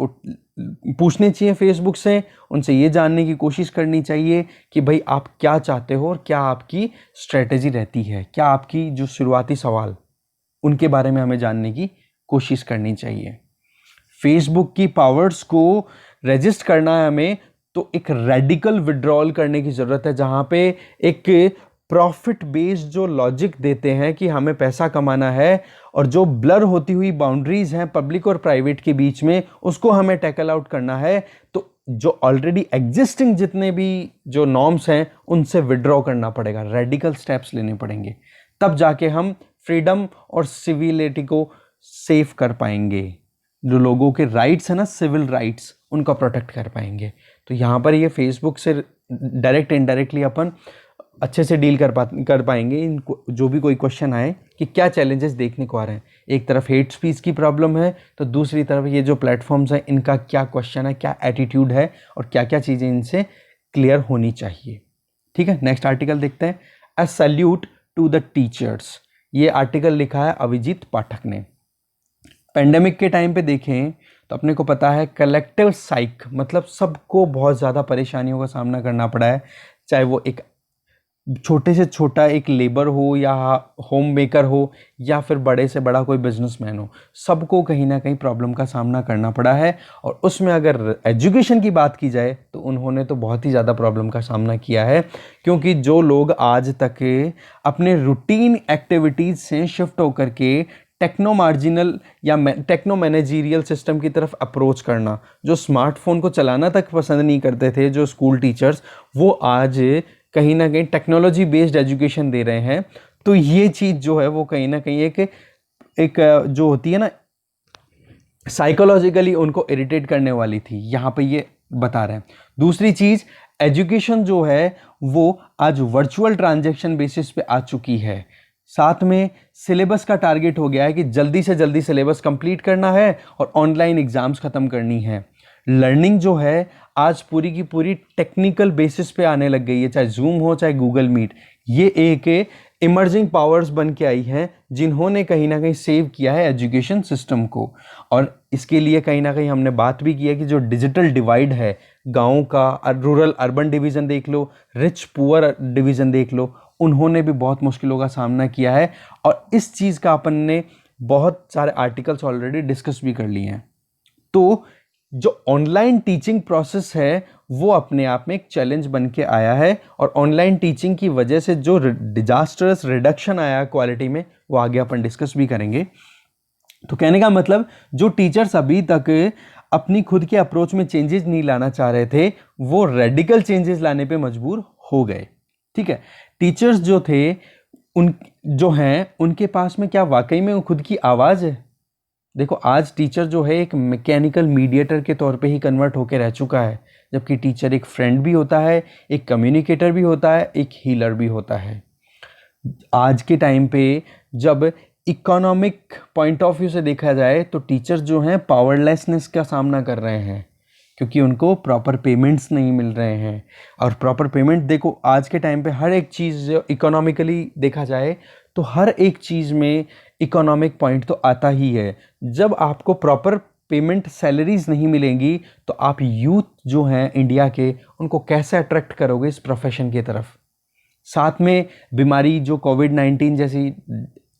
पूछने चाहिए फेसबुक से, उनसे ये जानने की कोशिश करनी चाहिए कि भाई आप क्या चाहते हो और क्या आपकी स्ट्रेटेजी रहती है, क्या आपकी जो शुरुआती सवाल उनके बारे में हमें जानने की कोशिश करनी चाहिए। फेसबुक की पावर्स को रजिस्ट करना है हमें, तो एक रेडिकल विड्रॉल करने की ज़रूरत है, जहाँ पे एक प्रॉफिट बेस्ड जो लॉजिक देते हैं कि हमें पैसा कमाना है और जो ब्लर होती हुई बाउंड्रीज हैं पब्लिक और प्राइवेट के बीच में उसको हमें टैकल आउट करना है। तो जो ऑलरेडी एग्जिस्टिंग जितने भी जो नॉर्म्स हैं उनसे विड्रॉ करना पड़ेगा, रेडिकल स्टेप्स लेने पड़ेंगे, तब जाके हम फ्रीडम और सिविलिटी को सेव कर पाएंगे, जो लोगों के राइट्स हैं ना, सिविल राइट्स, उनका प्रोटेक्ट कर पाएंगे। तो यहाँ पर ये फेसबुक से डायरेक्ट इनडायरेक्टली अपन अच्छे से डील कर पाएंगे इनको, जो भी कोई क्वेश्चन आए कि क्या चैलेंजेस देखने को आ रहे हैं। एक तरफ हेट स्पीच की प्रॉब्लम है तो दूसरी तरफ ये जो प्लेटफॉर्म्स हैं इनका क्या क्वेश्चन है, क्या एटीट्यूड है और क्या क्या चीज़ें इनसे क्लियर होनी चाहिए। ठीक है, नेक्स्ट आर्टिकल देखते हैं। अ सैल्यूट टू द टीचर्स, ये आर्टिकल लिखा है अभिजीत पाठक ने। पेंडेमिक के टाइम पे देखें तो अपने को पता है कलेक्टिव साइक, मतलब सबको बहुत ज़्यादा परेशानियों का सामना करना पड़ा है, चाहे वो एक छोटे से छोटा एक लेबर हो या होम मेकर हो या फिर बड़े से बड़ा कोई बिजनेसमैन हो, सबको कहीं ना कहीं प्रॉब्लम का सामना करना पड़ा है। और उसमें अगर एजुकेशन की बात की जाए तो उन्होंने तो बहुत ही ज़्यादा प्रॉब्लम का सामना किया है, क्योंकि जो लोग आज तक अपने रूटीन एक्टिविटीज़ से शिफ्ट होकर के टेक्नो मार्जिनल या टेक्नो मैनेजीरियल सिस्टम की तरफ अप्रोच करना, जो स्मार्टफोन को चलाना तक पसंद नहीं करते थे जो स्कूल टीचर्स, वो आज कहीं ना कहीं टेक्नोलॉजी बेस्ड एजुकेशन दे रहे हैं। तो ये चीज़ जो है वो कहीं ना कहीं एक जो होती है ना साइकोलॉजिकली उनको इरिटेट करने वाली थी, यहाँ पे ये बता रहे हैं। दूसरी चीज़, एजुकेशन जो है वो आज वर्चुअल ट्रांजैक्शन बेसिस पे आ चुकी है। साथ में सिलेबस का टारगेट हो गया है कि जल्दी से जल्दी सिलेबस कंप्लीट करना है और ऑनलाइन एग्जाम्स ख़त्म करनी है। लर्निंग जो है आज पूरी की पूरी टेक्निकल बेसिस पे आने लग गई है, चाहे जूम हो चाहे गूगल मीट। ये एक इमर्जिंग पावर्स बन के आई हैं जिन्होंने कहीं ना कहीं सेव किया है एजुकेशन सिस्टम को। और इसके लिए कहीं ना कहीं हमने बात भी की है कि जो डिजिटल डिवाइड है, गाँव का रूरल अर्बन डिवीज़न देख लो, रिच पुअर डिवीज़न देख लो, उन्होंने भी बहुत मुश्किलों का सामना किया है। और इस चीज़ का अपन ने बहुत सारे आर्टिकल्स ऑलरेडी डिस्कस भी कर लिए हैं। तो जो ऑनलाइन टीचिंग प्रोसेस है वो अपने आप में एक चैलेंज बन के आया है, और ऑनलाइन टीचिंग की वजह से जो डिजास्टर्स रिडक्शन आया क्वालिटी में, वो आगे अपन डिस्कस भी करेंगे। तो कहने का मतलब, जो टीचर्स अभी तक अपनी खुद के अप्रोच में चेंजेस नहीं लाना चाह रहे थे, वो रेडिकल चेंजेस लाने पे मजबूर हो गए। ठीक है, टीचर्स जो थे जो हैं उनके पास में क्या वाकई में वो खुद की आवाज़ है? देखो, आज टीचर जो है एक मैकेनिकल मीडिएटर के तौर पे ही कन्वर्ट होकर रह चुका है, जबकि टीचर एक फ्रेंड भी होता है, एक कम्युनिकेटर भी होता है, एक हीलर भी होता है। आज के टाइम पे जब इकोनॉमिक पॉइंट ऑफ व्यू से देखा जाए तो टीचर्स जो हैं पावरलेसनेस का सामना कर रहे हैं, क्योंकि उनको प्रॉपर पेमेंट्स नहीं मिल रहे हैं। और प्रॉपर पेमेंट देखो, आज के टाइम पे हर एक चीज़ इकोनॉमिकली देखा जाए तो हर एक चीज़ में इकोनॉमिक पॉइंट तो आता ही है। जब आपको प्रॉपर पेमेंट सैलरीज नहीं मिलेंगी तो आप यूथ जो हैं इंडिया के, उनको कैसे अट्रैक्ट करोगे इस प्रोफेशन की तरफ? साथ में बीमारी जो कोविड-19 जैसी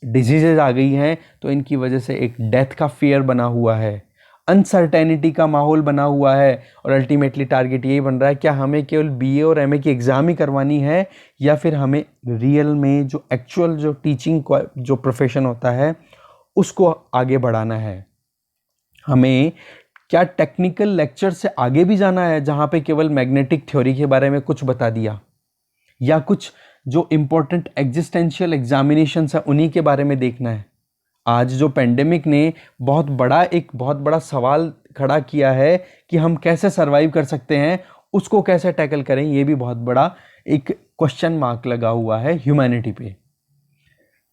डिजीजेज आ गई हैं, तो इनकी वजह से एक डेथ का फियर बना हुआ है, अनसर्टेनिटी का माहौल बना हुआ है, और अल्टीमेटली टारगेट यही बन रहा है क्या हमें केवल बीए और एमए की एग्ज़ाम ही करवानी है, या फिर हमें रियल में जो एक्चुअल जो टीचिंग जो प्रोफेशन होता है उसको आगे बढ़ाना है। हमें क्या टेक्निकल लेक्चर से आगे भी जाना है, जहाँ पे केवल मैग्नेटिक थ्योरी के बारे में कुछ बता दिया, या कुछ जो इम्पोर्टेंट एग्जिस्टेंशियल एग्जामिनेशंस है उन्हीं के बारे में देखना है। आज जो पेंडेमिक ने बहुत बड़ा सवाल खड़ा किया है कि हम कैसे सरवाइव कर सकते हैं, उसको कैसे टैकल करें, ये भी बहुत बड़ा एक क्वेश्चन मार्क लगा हुआ है ह्यूमैनिटी पे।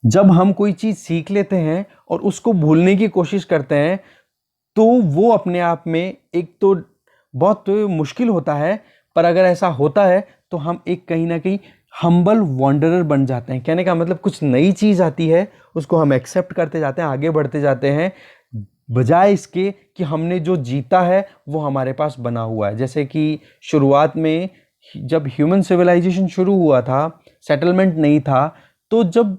जब हम कोई चीज़ सीख लेते हैं और उसको भूलने की कोशिश करते हैं, तो वो अपने आप में एक तो बहुत मुश्किल होता है, पर अगर ऐसा होता है तो हम एक कहीं ना कहीं हम्बल वॉन्डरर बन जाते हैं। कहने का मतलब कुछ नई चीज़ आती है उसको हम एक्सेप्ट करते जाते हैं, आगे बढ़ते जाते हैं, बजाय इसके कि हमने जो जीता है वो हमारे पास बना हुआ है। जैसे कि शुरुआत में जब ह्यूमन सिविलाइजेशन शुरू हुआ था, सेटलमेंट नहीं था, तो जब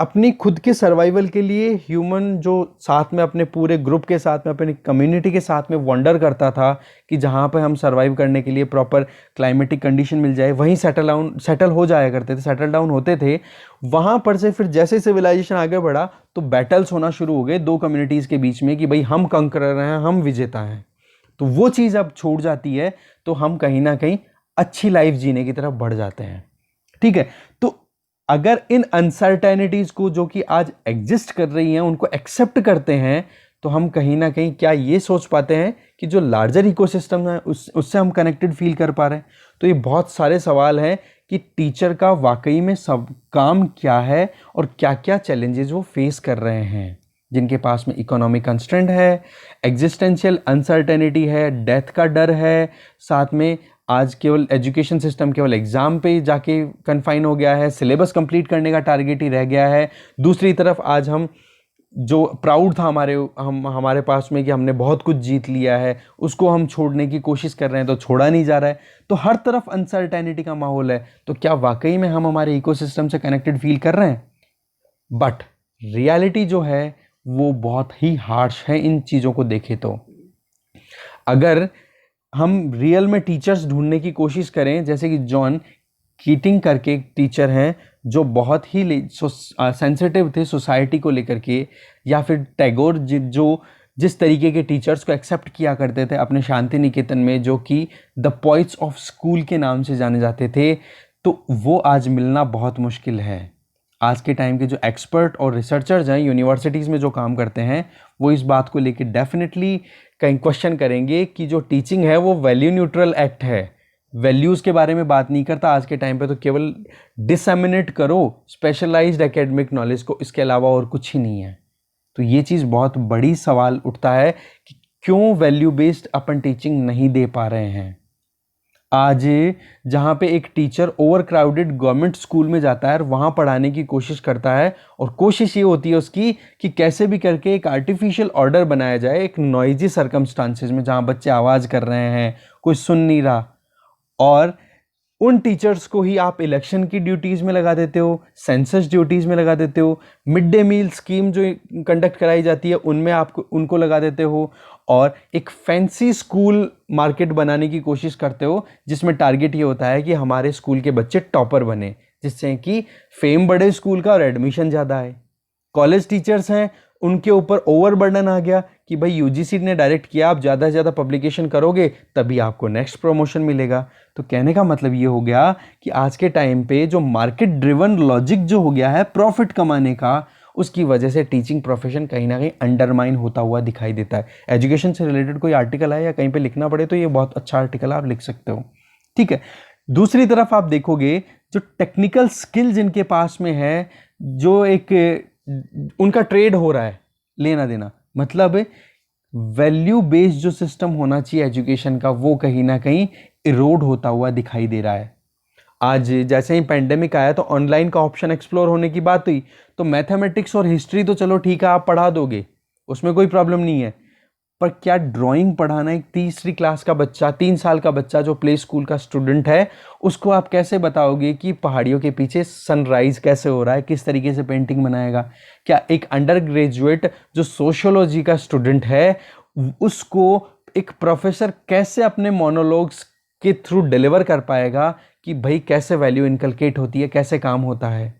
अपनी खुद के सर्वाइवल के लिए ह्यूमन जो साथ में अपने पूरे ग्रुप के साथ में अपनी कम्युनिटी के साथ में वंडर करता था कि जहाँ पे हम सर्वाइव करने के लिए प्रॉपर क्लाइमेटिक कंडीशन मिल जाए, वहीं सेटल हो जाया करते थे, सेटल डाउन होते थे। वहाँ पर से फिर जैसे सिविलाइजेशन आगे बढ़ा तो बैटल्स होना शुरू हो गए दो कम्युनिटीज़ के बीच में कि भाई हम कंकरर हैं, हम विजेता हैं। तो वो चीज़ अब छूट जाती है, तो हम कहीं ना कहीं अच्छी लाइफ जीने की तरफ बढ़ जाते हैं। ठीक है, तो अगर इन अनसर्टेनिटीज को जो कि आज एग्जिस्ट कर रही हैं उनको एक्सेप्ट करते हैं, तो हम कहीं ना कहीं क्या ये सोच पाते हैं कि जो लार्जर इकोसिस्टम है उससे हम कनेक्टेड फील कर पा रहे हैं। तो ये बहुत सारे सवाल हैं कि टीचर का वाकई में सब काम क्या है और क्या क्या चैलेंजेस वो फेस कर रहे हैं, जिनके पास में इकोनॉमिक कंस्ट्रेंट है, एग्जिस्टेंशियल अनसर्टेनिटी है, डेथ का डर है, साथ में आज केवल एजुकेशन सिस्टम केवल एग्ज़ाम पे जाके कन्फाइन हो गया है, सिलेबस कंप्लीट करने का टारगेट ही रह गया है। दूसरी तरफ आज हम जो प्राउड था हमारे पास में कि हमने बहुत कुछ जीत लिया है, उसको हम छोड़ने की कोशिश कर रहे हैं तो छोड़ा नहीं जा रहा है। तो हर तरफ अनसर्टेनिटी का माहौल है, तो क्या वाकई में हम हमारे इकोसिस्टम से कनेक्टेड फील कर रहे हैं? बट रियलिटी जो है वो बहुत ही हार्श है इन चीज़ों को देखें तो। अगर हम रियल में टीचर्स ढूंढने की कोशिश करें, जैसे कि जॉन कीटिंग करके एक टीचर हैं जो बहुत ही सेंसिटिव थे सोसाइटी को लेकर के, या फिर टैगोर जो जिस तरीके के टीचर्स को एक्सेप्ट किया करते थे अपने शांति निकेतन में, जो कि द पोइट्स ऑफ स्कूल के नाम से जाने जाते थे, तो वो आज मिलना बहुत मुश्किल है। आज के टाइम के जो एक्सपर्ट और रिसर्चर्स हैं यूनिवर्सिटीज़ में जो काम करते हैं, वो इस बात को लेकर डेफिनेटली कहीं क्वेश्चन करेंगे कि जो टीचिंग है वो वैल्यू न्यूट्रल एक्ट है, वैल्यूज़ के बारे में बात नहीं करता आज के टाइम पे। तो केवल डिसएमिनेट करो स्पेशलाइज्ड एकेडमिक नॉलेज को, इसके अलावा और कुछ ही नहीं है। तो ये चीज़ बहुत बड़ी सवाल उठता है कि क्यों वैल्यू बेस्ड अपन टीचिंग नहीं दे पा रहे हैं। आज जहाँ पे एक teacher over crowded government school में जाता है और वहाँ पढ़ाने की कोशिश करता है, और कोशिश ये होती है उसकी कि कैसे भी करके एक आर्टिफिशियल ऑर्डर बनाया जाए एक नॉइजी सर्कमस्टांसेस में, जहाँ बच्चे आवाज़ कर रहे हैं, कोई सुन नहीं रहा, और उन टीचर्स को ही आप इलेक्शन की ड्यूटीज़ में लगा देते हो, सेंसस ड्यूटीज़ में लगा देते हो, मिड डे मील स्कीम जो कंडक्ट कराई जाती है उनमें आपको उनको लगा देते हो, और एक फैंसी स्कूल मार्केट बनाने की कोशिश करते हो जिसमें टारगेट ये होता है कि हमारे स्कूल के बच्चे टॉपर बने, जिससे कि फेम बढ़े स्कूल का और एडमिशन ज़्यादा है। कॉलेज टीचर्स हैं, उनके ऊपर ओवरबर्डन आ गया कि भाई यूजीसी ने डायरेक्ट किया आप ज़्यादा से ज़्यादा पब्लिकेशन करोगे तभी आपको नेक्स्ट प्रमोशन मिलेगा। तो कहने का मतलब ये हो गया कि आज के टाइम पे जो मार्केट ड्रिवन लॉजिक जो हो गया है प्रॉफिट कमाने का, उसकी वजह से टीचिंग प्रोफेशन कहीं ना कहीं अंडरमाइन होता हुआ दिखाई देता है। एजुकेशन से रिलेटेड कोई आर्टिकल है या कहीं पे लिखना पड़े तो ये बहुत अच्छा आर्टिकल आप लिख सकते हो। ठीक है, दूसरी तरफ आप देखोगे जो टेक्निकल स्किल जिनके पास में है, जो एक उनका ट्रेड हो रहा है लेना देना, मतलब वैल्यू बेस्ड जो सिस्टम होना चाहिए एजुकेशन का, वो कहीं ना कहीं इरोड होता हुआ दिखाई दे रहा है। आज जैसे ही पेंडेमिक आया तो ऑनलाइन का ऑप्शन एक्सप्लोर होने की बात हुई, तो मैथमेटिक्स और हिस्ट्री तो चलो ठीक है आप पढ़ा दोगे, उसमें कोई प्रॉब्लम नहीं है, पर क्या ड्राइंग पढ़ाना एक तीसरी क्लास का बच्चा, 3 साल का बच्चा जो प्ले स्कूल का स्टूडेंट है, उसको आप कैसे बताओगे कि पहाड़ियों के पीछे सनराइज कैसे हो रहा है, किस तरीके से पेंटिंग बनाएगा? क्या एक अंडर ग्रेजुएट जो सोशियोलॉजी का स्टूडेंट है, उसको एक प्रोफेसर कैसे अपने मोनोलॉग्स के थ्रू डिलीवर कर पाएगा कि भाई कैसे वैल्यू इनकलकेट होती है, कैसे काम होता है?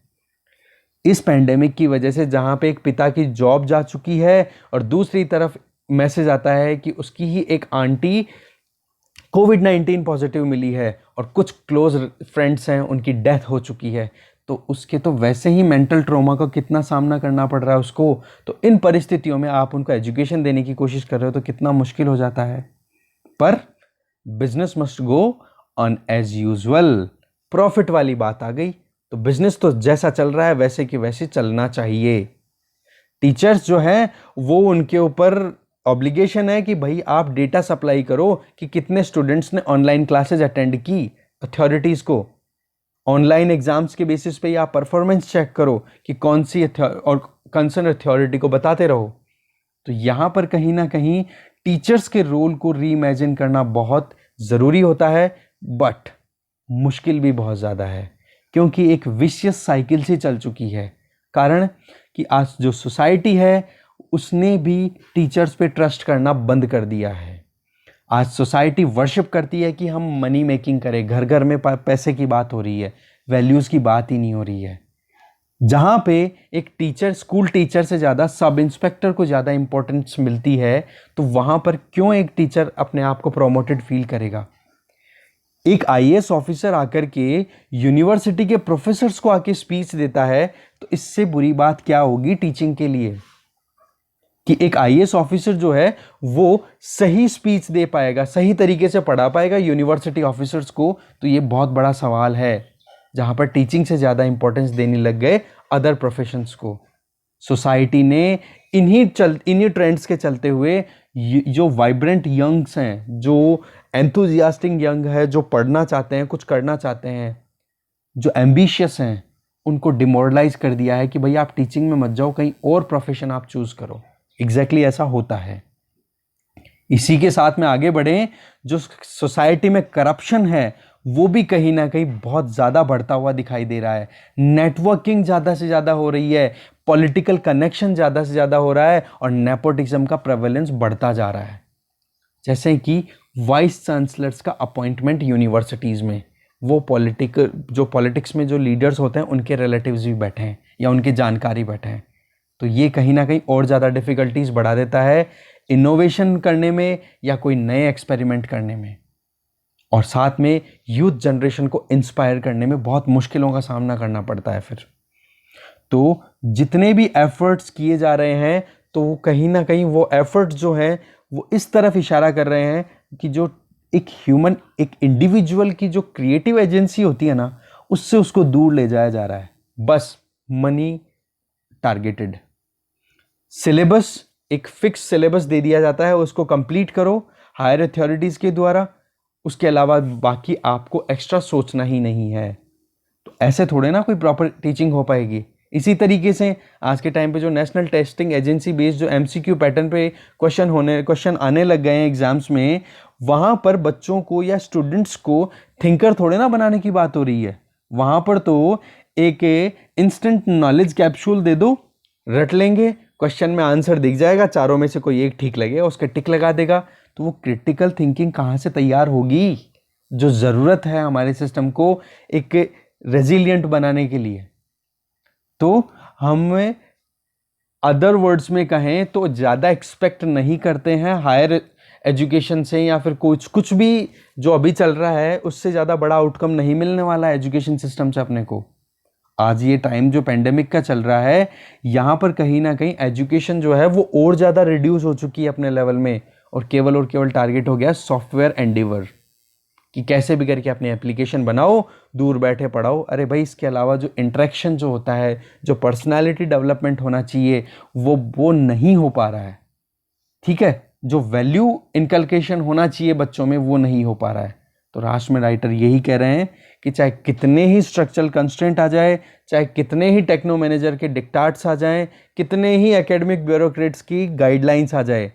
इस पेंडेमिक की वजह से जहाँ पे एक पिता की जॉब जा चुकी है और दूसरी तरफ मैसेज आता है कि उसकी ही एक आंटी कोविड-19 पॉजिटिव मिली है और कुछ क्लोज फ्रेंड्स हैं उनकी डेथ हो चुकी है, तो उसके तो वैसे ही मेंटल ट्रॉमा का कितना सामना करना पड़ रहा है उसको। तो इन परिस्थितियों में आप उनको एजुकेशन देने की कोशिश कर रहे हो तो कितना मुश्किल हो जाता है। पर business must go on as usual. Profit वाली बात आ गई, तो बिजनेस तो जैसा चल रहा है वैसे कि वैसे चलना चाहिए। टीचर्स जो हैं वो उनके ऊपर ऑब्लिगेशन है कि भाई आप डेटा सप्लाई करो कि कितने स्टूडेंट्स ने ऑनलाइन क्लासेस अटेंड की। अथॉरिटीज़ को ऑनलाइन एग्जाम्स के बेसिस पे आप परफॉर्मेंस चेक करो कि कौन सी और कंसर्न अथॉरिटी को बताते रहो। तो यहाँ पर कहीं ना कहीं टीचर्स के रोल को रीइमेजिन करना बहुत ज़रूरी होता है, बट मुश्किल भी बहुत ज़्यादा है क्योंकि एक विशियस साइकिल से चल चुकी है। कारण कि आज जो सोसाइटी है उसने भी टीचर्स पे ट्रस्ट करना बंद कर दिया है। आज सोसाइटी वर्शिप करती है कि हम मनी मेकिंग करें, घर घर में पैसे की बात हो रही है, वैल्यूज़ की बात ही नहीं हो रही है। जहाँ पे एक टीचर स्कूल टीचर से ज़्यादा सब इंस्पेक्टर को ज़्यादा इंपॉर्टेंस मिलती है, तो वहाँ पर क्यों एक टीचर अपने आप को प्रोमोटेड फील करेगा? एक आईएएस ऑफिसर आकर के यूनिवर्सिटी के प्रोफेसर्स को आके स्पीच देता है, तो इससे बुरी बात क्या होगी टीचिंग के लिए कि एक आईएएस ऑफिसर जो है वो सही स्पीच दे पाएगा, सही तरीके से पढ़ा पाएगा यूनिवर्सिटी ऑफिसर्स को? तो ये बहुत बड़ा सवाल है, जहां पर टीचिंग से ज़्यादा इंपॉर्टेंस देने लग गए अदर प्रोफेशंस को। सोसाइटी ने इन्हीं ट्रेंड्स के चलते हुए जो वाइब्रेंट यंग्स हैं, जो एंथुजियास्टिक यंग है, जो पढ़ना चाहते हैं, कुछ करना चाहते हैं, जो एम्बिशियस हैं, उनको डिमोरलाइज कर दिया है कि भाई आप टीचिंग में मत जाओ, कहीं और प्रोफेशन आप चूज करो। एग्जैक्टली ऐसा होता है। इसी के साथ में आगे बढ़ें, जो सोसाइटी में करप्शन है वो भी कहीं ना कहीं बहुत ज़्यादा बढ़ता हुआ दिखाई दे रहा है। नेटवर्किंग ज़्यादा से ज़्यादा हो रही है, पॉलिटिकल कनेक्शन ज़्यादा से ज़्यादा हो रहा है और नेपोटिज्म का प्रेवलेंस बढ़ता जा रहा है। जैसे कि वाइस चांसलर्स का अपॉइंटमेंट यूनिवर्सिटीज़ में, वो पॉलिटिक्स में जो लीडर्स होते हैं उनके रिलेटिव्स भी बैठे हैं या उनके जानकारी बैठे हैं। तो ये कहीं ना कहीं और ज़्यादा डिफ़िकल्टीज बढ़ा देता है इनोवेशन करने में या कोई नए एक्सपेरिमेंट करने में, और साथ में यूथ जनरेशन को इंस्पायर करने में बहुत मुश्किलों का सामना करना पड़ता है फिर। तो जितने भी एफर्ट्स किए जा रहे हैं, तो कहीं ना कहीं वो एफर्ट्स जो हैं वो इस तरफ इशारा कर रहे हैं कि जो एक ह्यूमन, एक इंडिविजुअल की जो क्रिएटिव एजेंसी होती है ना, उससे उसको दूर ले जाया जा रहा है। बस मनी टारगेटेड सिलेबस, एक फिक्स सिलेबस दे दिया जाता है, उसको कंप्लीट करो हायर अथॉरिटीज़ के द्वारा, उसके अलावा बाकी आपको एक्स्ट्रा सोचना ही नहीं है। तो ऐसे थोड़े ना कोई प्रॉपर टीचिंग हो पाएगी। इसी तरीके से आज के टाइम पे जो नेशनल टेस्टिंग एजेंसी बेस्ड जो एमसीक्यू पैटर्न पे क्वेश्चन आने लग गए हैं एग्जाम्स में, वहाँ पर बच्चों को या स्टूडेंट्स को थिंकर थोड़े ना बनाने की बात हो रही है। वहाँ पर तो एक इंस्टेंट नॉलेज कैप्सूल दे दो, रट लेंगे, क्वेश्चन में आंसर दिख जाएगा, चारों में से कोई एक ठीक लगेगा, उसका टिक लगा देगा। तो वो क्रिटिकल थिंकिंग कहाँ से तैयार होगी जो ज़रूरत है हमारे सिस्टम को एक रेजिलियंट बनाने के लिए? तो हमें अदर वर्ड्स में कहें तो ज़्यादा एक्सपेक्ट नहीं करते हैं हायर एजुकेशन से, या फिर कुछ भी जो अभी चल रहा है उससे ज़्यादा बड़ा आउटकम नहीं मिलने वाला है एजुकेशन सिस्टम से अपने को। आज ये टाइम जो पेंडेमिक का चल रहा है, यहाँ पर कहीं ना कहीं एजुकेशन जो है वो और ज़्यादा रिड्यूस हो चुकी है अपने लेवल में, और केवल टारगेट हो गया सॉफ्टवेयर एंडेवर कि कैसे भी करके अपनी एप्लीकेशन बनाओ, दूर बैठे पढ़ाओ। अरे भाई, इसके अलावा जो इंटरेक्शन जो होता है, जो पर्सनालिटी डेवलपमेंट होना चाहिए, वो नहीं हो पा रहा है। ठीक है, जो वैल्यू इनकलकेशन होना चाहिए बच्चों में वो नहीं हो पा रहा है। तो राष्ट्र में राइटर यही कह रहे हैं कि चाहे कितने ही स्ट्रक्चरल कंस्ट्रेंट आ जाए, चाहे कितने ही टेक्नो मैनेजर के डिक्टाट्स आ जाएं, कितने ही एकेडमिक ब्यूरोक्रेट्स की गाइडलाइंस आ जाए,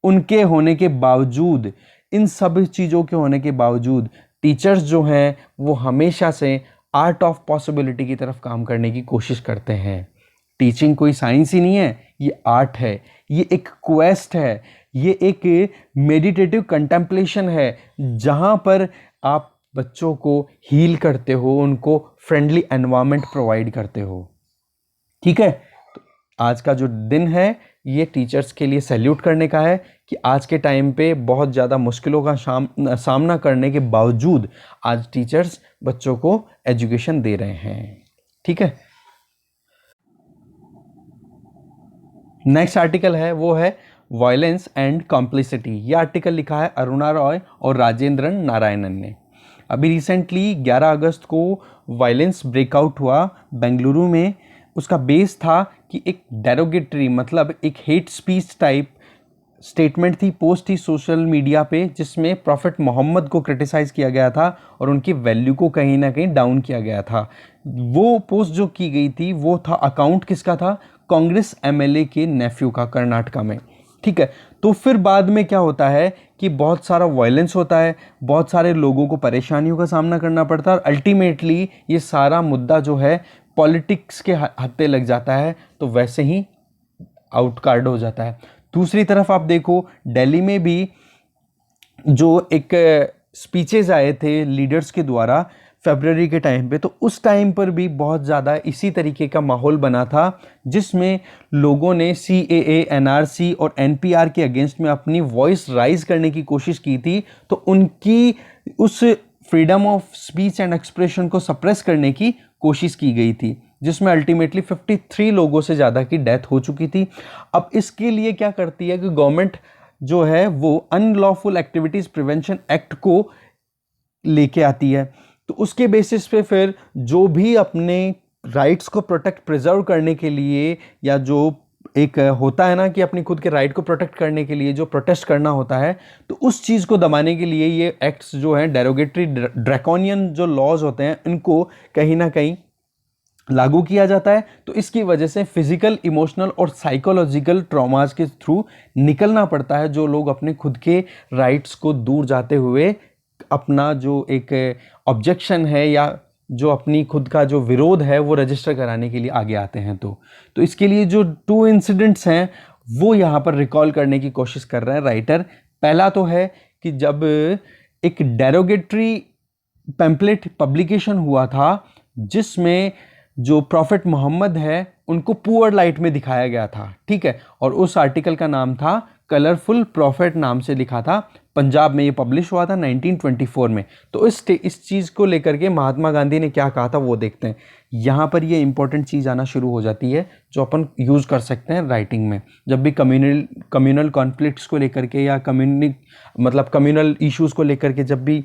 उनके होने के बावजूद, इन सब चीज़ों के होने के बावजूद टीचर्स जो हैं वो हमेशा से आर्ट ऑफ पॉसिबिलिटी की तरफ काम करने की कोशिश करते हैं। टीचिंग कोई साइंस ही नहीं है, ये आर्ट है, ये एक क्वेस्ट है, ये एक मेडिटेटिव कंटेम्पलेशन है, जहाँ पर आप बच्चों को हील करते हो, उनको फ्रेंडली एनवायरनमेंट प्रोवाइड करते हो। ठीक है, तो आज का जो दिन है ये टीचर्स के लिए सैल्यूट करने का है कि आज के टाइम पे बहुत ज़्यादा मुश्किलों का सामना करने के बावजूद आज टीचर्स बच्चों को एजुकेशन दे रहे हैं। ठीक है, नेक्स्ट आर्टिकल है वो है वायलेंस एंड कॉम्प्लिसिटी। ये आर्टिकल लिखा है अरुणा रॉय और राजेंद्रन नारायणन ने। अभी रिसेंटली 11 अगस्त को वायलेंस ब्रेकआउट हुआ बेंगलुरु में। उसका बेस था कि एक डेरोगेटरी मतलब एक हेट स्पीच टाइप स्टेटमेंट थी, पोस्ट थी सोशल मीडिया पे, जिसमें प्रॉफिट मोहम्मद को क्रिटिसाइज किया गया था और उनकी वैल्यू को कहीं ना कहीं डाउन किया गया था। वो पोस्ट जो की गई थी वो था, अकाउंट किसका था, कांग्रेस एमएलए के नेफ्यू का, कर्नाटका में। ठीक है, तो फिर बाद में क्या होता है कि बहुत सारा वायलेंस होता है, बहुत सारे लोगों को परेशानियों का सामना करना पड़ता है और अल्टीमेटली ये सारा मुद्दा जो है पॉलिटिक्स के हत्थे लग जाता है, तो वैसे ही आउटकार्ड हो जाता है। दूसरी तरफ आप देखो, दिल्ली में भी जो एक स्पीचेस आए थे लीडर्स के द्वारा फरवरी के टाइम पे, तो उस टाइम पर भी बहुत ज़्यादा इसी तरीके का माहौल बना था, जिसमें लोगों ने CAA, NRC और NPR के अगेंस्ट में अपनी वॉइस राइज करने की कोशिश की थी। तो उनकी उस freedom of speech and expression को सप्रेस करने की कोशिश की गई थी, जिसमें अल्टीमेटली 53 लोगों से ज़्यादा की डेथ हो चुकी थी। अब इसके लिए क्या करती है कि गवर्नमेंट जो है वो अनलॉफुल एक्टिविटीज़ प्रिवेंशन एक्ट को लेके आती है। तो उसके बेसिस पे फिर जो भी अपने राइट्स को प्रोटेक्ट प्रिजर्व करने के लिए, या जो एक होता है ना कि अपनी खुद के राइट को प्रोटेक्ट करने के लिए जो प्रोटेस्ट करना होता है, तो उस चीज़ को दबाने के लिए ये एक्ट्स जो हैं, डेरोगेटरी ड्रैकोनियन जो लॉज होते हैं, इनको कहीं ना कहीं लागू किया जाता है। तो इसकी वजह से फिजिकल, इमोशनल और साइकोलॉजिकल ट्रॉमास के थ्रू निकलना पड़ता है, जो लोग अपने खुद के राइट्स को दूर जाते हुए अपना जो एक ऑब्जेक्शन है या जो अपनी खुद का जो विरोध है वो रजिस्टर कराने के लिए आगे आते हैं। तो इसके लिए जो 2 इंसिडेंट्स हैं वो यहाँ पर रिकॉल करने की कोशिश कर रहे हैं राइटर। पहला तो है कि जब एक डेरोगेटरी पैम्पलेट पब्लिकेशन हुआ था, जिसमें जो प्रॉफिट मोहम्मद है उनको पुअर लाइट में दिखाया गया था। ठीक है, और उस आर्टिकल का नाम था कलरफुल प्रॉफिट, नाम से लिखा था। पंजाब में ये पब्लिश हुआ था 1924 में। तो इस चीज़ को लेकर के महात्मा गांधी ने क्या कहा था वो देखते हैं। यहाँ पर ये इंपॉर्टेंट चीज़ आना शुरू हो जाती है जो अपन यूज़ कर सकते हैं राइटिंग में। जब भी कम्युनल कॉन्फ्लिक्ट्स को लेकर के या कम्युनल इश्यूज़ को लेकर के जब भी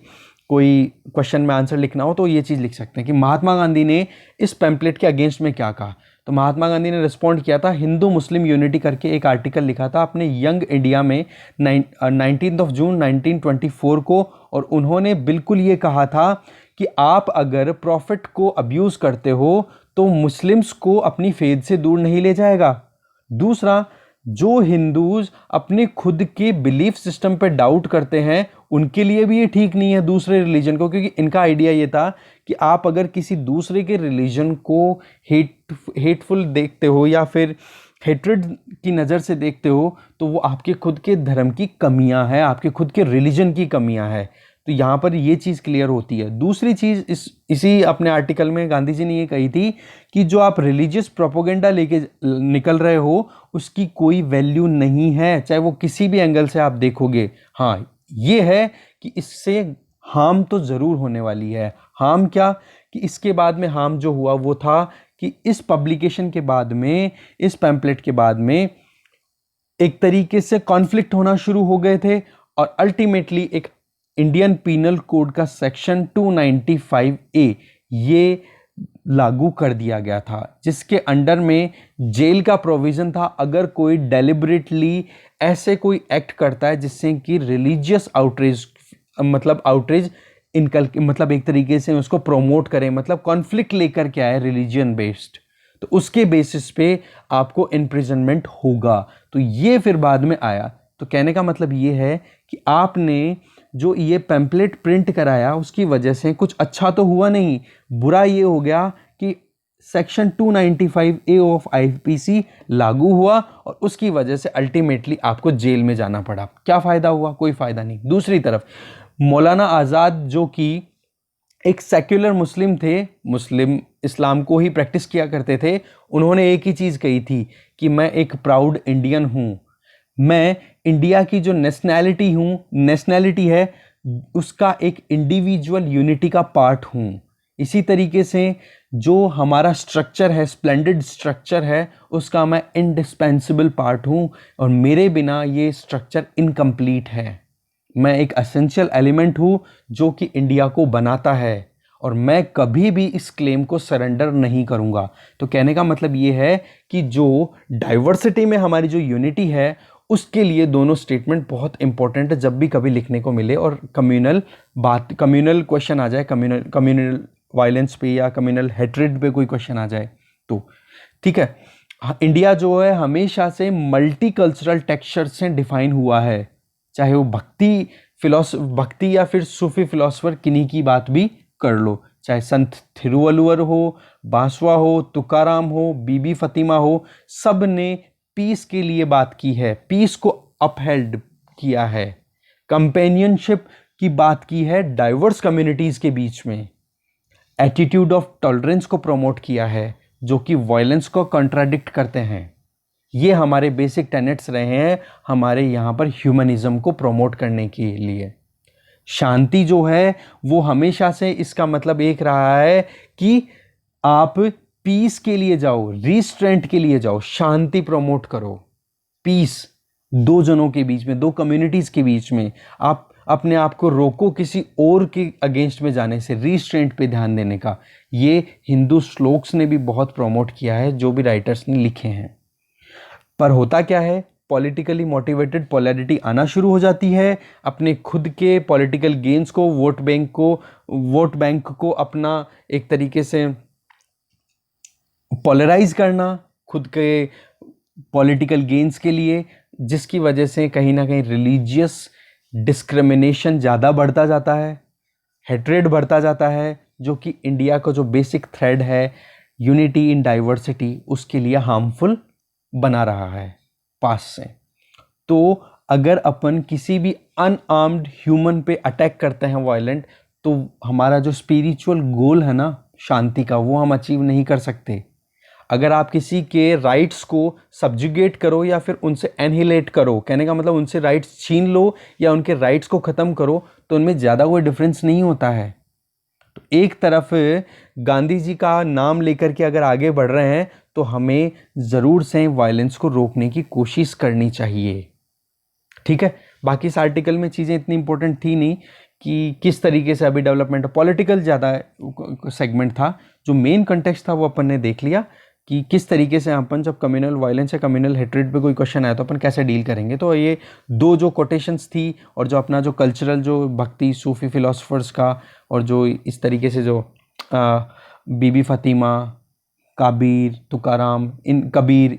कोई क्वेश्चन में आंसर लिखना हो, तो ये चीज़ लिख सकते हैं कि महात्मा गांधी ने इस पैम्पलेट के अगेंस्ट में क्या कहा। तो महात्मा गांधी ने रिस्पॉन्ड किया था, हिंदू मुस्लिम यूनिटी करके एक आर्टिकल लिखा था अपने यंग इंडिया में 19 जून 1924 को, और उन्होंने बिल्कुल ये कहा था कि आप अगर प्रॉफिट को अब्यूज़ करते हो तो मुस्लिम्स को अपनी फेथ से दूर नहीं ले जाएगा। दूसरा, जो हिंदूज अपने खुद के बिलीफ सिस्टम पे डाउट करते हैं उनके लिए भी ये ठीक नहीं है दूसरे रिलीजन को, क्योंकि इनका आइडिया ये था कि आप अगर किसी दूसरे के रिलीजन को हेटफुल देखते हो या फिर हेट्रेड की नज़र से देखते हो, तो वो आपके खुद के धर्म की कमियां हैं, आपके खुद के रिलीजन की कमियां हैं। तो यहाँ पर ये चीज़ क्लियर होती है। दूसरी चीज़ इसी अपने आर्टिकल में गांधी जी ने ये कही थी कि जो आप रिलीजियस प्रोपोगेंडा लेके निकल रहे हो उसकी कोई वैल्यू नहीं है, चाहे वो किसी भी एंगल से आप देखोगे। हाँ, ये है कि इससे हार्म तो ज़रूर होने वाली है। हार्म क्या, कि इसके बाद में हार्म जो हुआ वो था कि इस पब्लिकेशन के बाद में, इस पैम्पलेट के बाद में एक तरीके से कॉन्फ्लिक्ट होना शुरू हो गए थे, और अल्टीमेटली एक इंडियन पीनल कोड का सेक्शन 295A ये लागू कर दिया गया था, जिसके अंडर में जेल का प्रोविज़न था अगर कोई डेलिबरेटली ऐसे कोई एक्ट करता है जिससे कि रिलीजियस आउटरीच एक तरीके से उसको प्रोमोट करें, मतलब कॉन्फ्लिक्ट लेकर के आए रिलीजियन बेस्ड, तो उसके बेसिस पे आपको इम्प्रिजनमेंट होगा। तो ये फिर बाद में आया। तो कहने का मतलब ये है कि आपने जो ये पैम्पलेट प्रिंट कराया उसकी वजह से कुछ अच्छा तो हुआ नहीं, बुरा ये हो गया कि सेक्शन 295A ऑफ आईपीसी लागू हुआ और उसकी वजह से अल्टीमेटली आपको जेल में जाना पड़ा। क्या फ़ायदा हुआ? कोई फ़ायदा नहीं। दूसरी तरफ मौलाना आज़ाद जो कि एक सेक्युलर मुस्लिम थे, मुस्लिम इस्लाम को ही प्रैक्टिस किया करते थे, उन्होंने एक ही चीज़ कही थी कि मैं एक प्राउड इंडियन हूँ, मैं इंडिया की जो नेशनैलिटी है उसका एक इंडिविजुअल यूनिटी का पार्ट हूँ। इसी तरीके से जो हमारा स्ट्रक्चर है, स्प्लेंडेड स्ट्रक्चर है, उसका मैं इंडिस्पेंसिबल पार्ट हूँ और मेरे बिना ये स्ट्रक्चर इनकम्प्लीट है। मैं एक एसेंशियल एलिमेंट हूँ जो कि इंडिया को बनाता है और मैं कभी भी इस क्लेम को सरेंडर नहीं करूँगा। तो कहने का मतलब ये है कि जो डाइवर्सिटी में हमारी जो यूनिटी है उसके लिए दोनों स्टेटमेंट बहुत इंपॉर्टेंट है जब भी कभी लिखने को मिले और कम्युनल क्वेश्चन आ जाए, कम्युनल वायलेंस पे या कम्युनल हेट्रेड पे कोई क्वेश्चन आ जाए तो ठीक है। इंडिया जो है हमेशा से मल्टी कल्चरल टेक्सचर से डिफाइन हुआ है, चाहे वो भक्ति या फिर सूफी फिलोसफर किन्हीं की बात भी कर लो, चाहे संत थिरुवल्लुवर हो, बांसवा हो, तुकाराम हो, बीबी फतिमा हो, सब ने पीस के लिए बात की है, पीस को अपहेल्ड किया है, कंपेनियनशिप की बात की है डाइवर्स कम्युनिटीज के बीच में, एटीट्यूड ऑफ टॉलरेंस को प्रमोट किया है जो कि वायलेंस को कंट्राडिक्ट करते हैं। ये हमारे बेसिक टेनेट्स रहे हैं हमारे यहाँ पर ह्यूमनिज्म को प्रमोट करने के लिए। शांति जो है वो हमेशा से इसका मतलब एक रहा है कि आप पीस के लिए जाओ, रिस्ट्रेंट के लिए जाओ, शांति प्रमोट करो, पीस दो जनों के बीच में, दो कम्युनिटीज के बीच में। आप अपने आप को रोको किसी और के अगेंस्ट में जाने से, रिस्ट्रेंट पे ध्यान देने का। ये हिंदू श्लोक्स ने भी बहुत प्रमोट किया है, जो भी राइटर्स ने लिखे हैं। पर होता क्या है, पॉलिटिकली मोटिवेटेड पोलैरिटी आना शुरू हो जाती है, अपने खुद के पॉलिटिकल गेन्स को, वोट बैंक को अपना एक तरीके से पोलराइज करना खुद के पॉलिटिकल गेन्स के लिए, जिसकी वजह से कहीं ना कहीं रिलीजियस डिस्क्रिमिनेशन ज़्यादा बढ़ता जाता है, हेट्रेड बढ़ता जाता है, जो कि इंडिया का जो बेसिक थ्रेड है यूनिटी इन डाइवर्सिटी उसके लिए हार्मफुल बना रहा है पास से। तो अगर अपन किसी भी अनआर्म्ड ह्यूमन पे अटैक करते हैं वायलेंट, तो हमारा जो स्पिरिचुअल गोल है ना शांति का, वो हम अचीव नहीं कर सकते। अगर आप किसी के राइट्स को सब्जुगेट करो या फिर उनसे एनहिलेट करो, कहने का मतलब उनसे राइट्स छीन लो या उनके राइट्स को ख़त्म करो, तो उनमें ज़्यादा कोई डिफरेंस नहीं होता है। तो एक तरफ गांधी जी का नाम लेकर के अगर आगे बढ़ रहे हैं तो हमें ज़रूर से वायलेंस को रोकने की कोशिश करनी चाहिए, ठीक है। बाकी इस आर्टिकल में चीज़ें इतनी इंपॉर्टेंट थी नहीं कि किस तरीके से अभी डेवलपमेंट, पॉलिटिकल ज़्यादा सेगमेंट था। जो मेन कंटेक्स्ट था वो अपन ने देख लिया कि किस तरीके से अपन जब कम्युनल वायलेंस या कम्युनल हेट्रेड पे कोई क्वेश्चन आया तो अपन कैसे डील करेंगे। तो ये दो जो कोटेशंस थी और जो अपना जो कल्चरल जो भक्ति सूफी फिलोसफर्स का और जो इस तरीके से जो बीबी फतिमा, कबीर,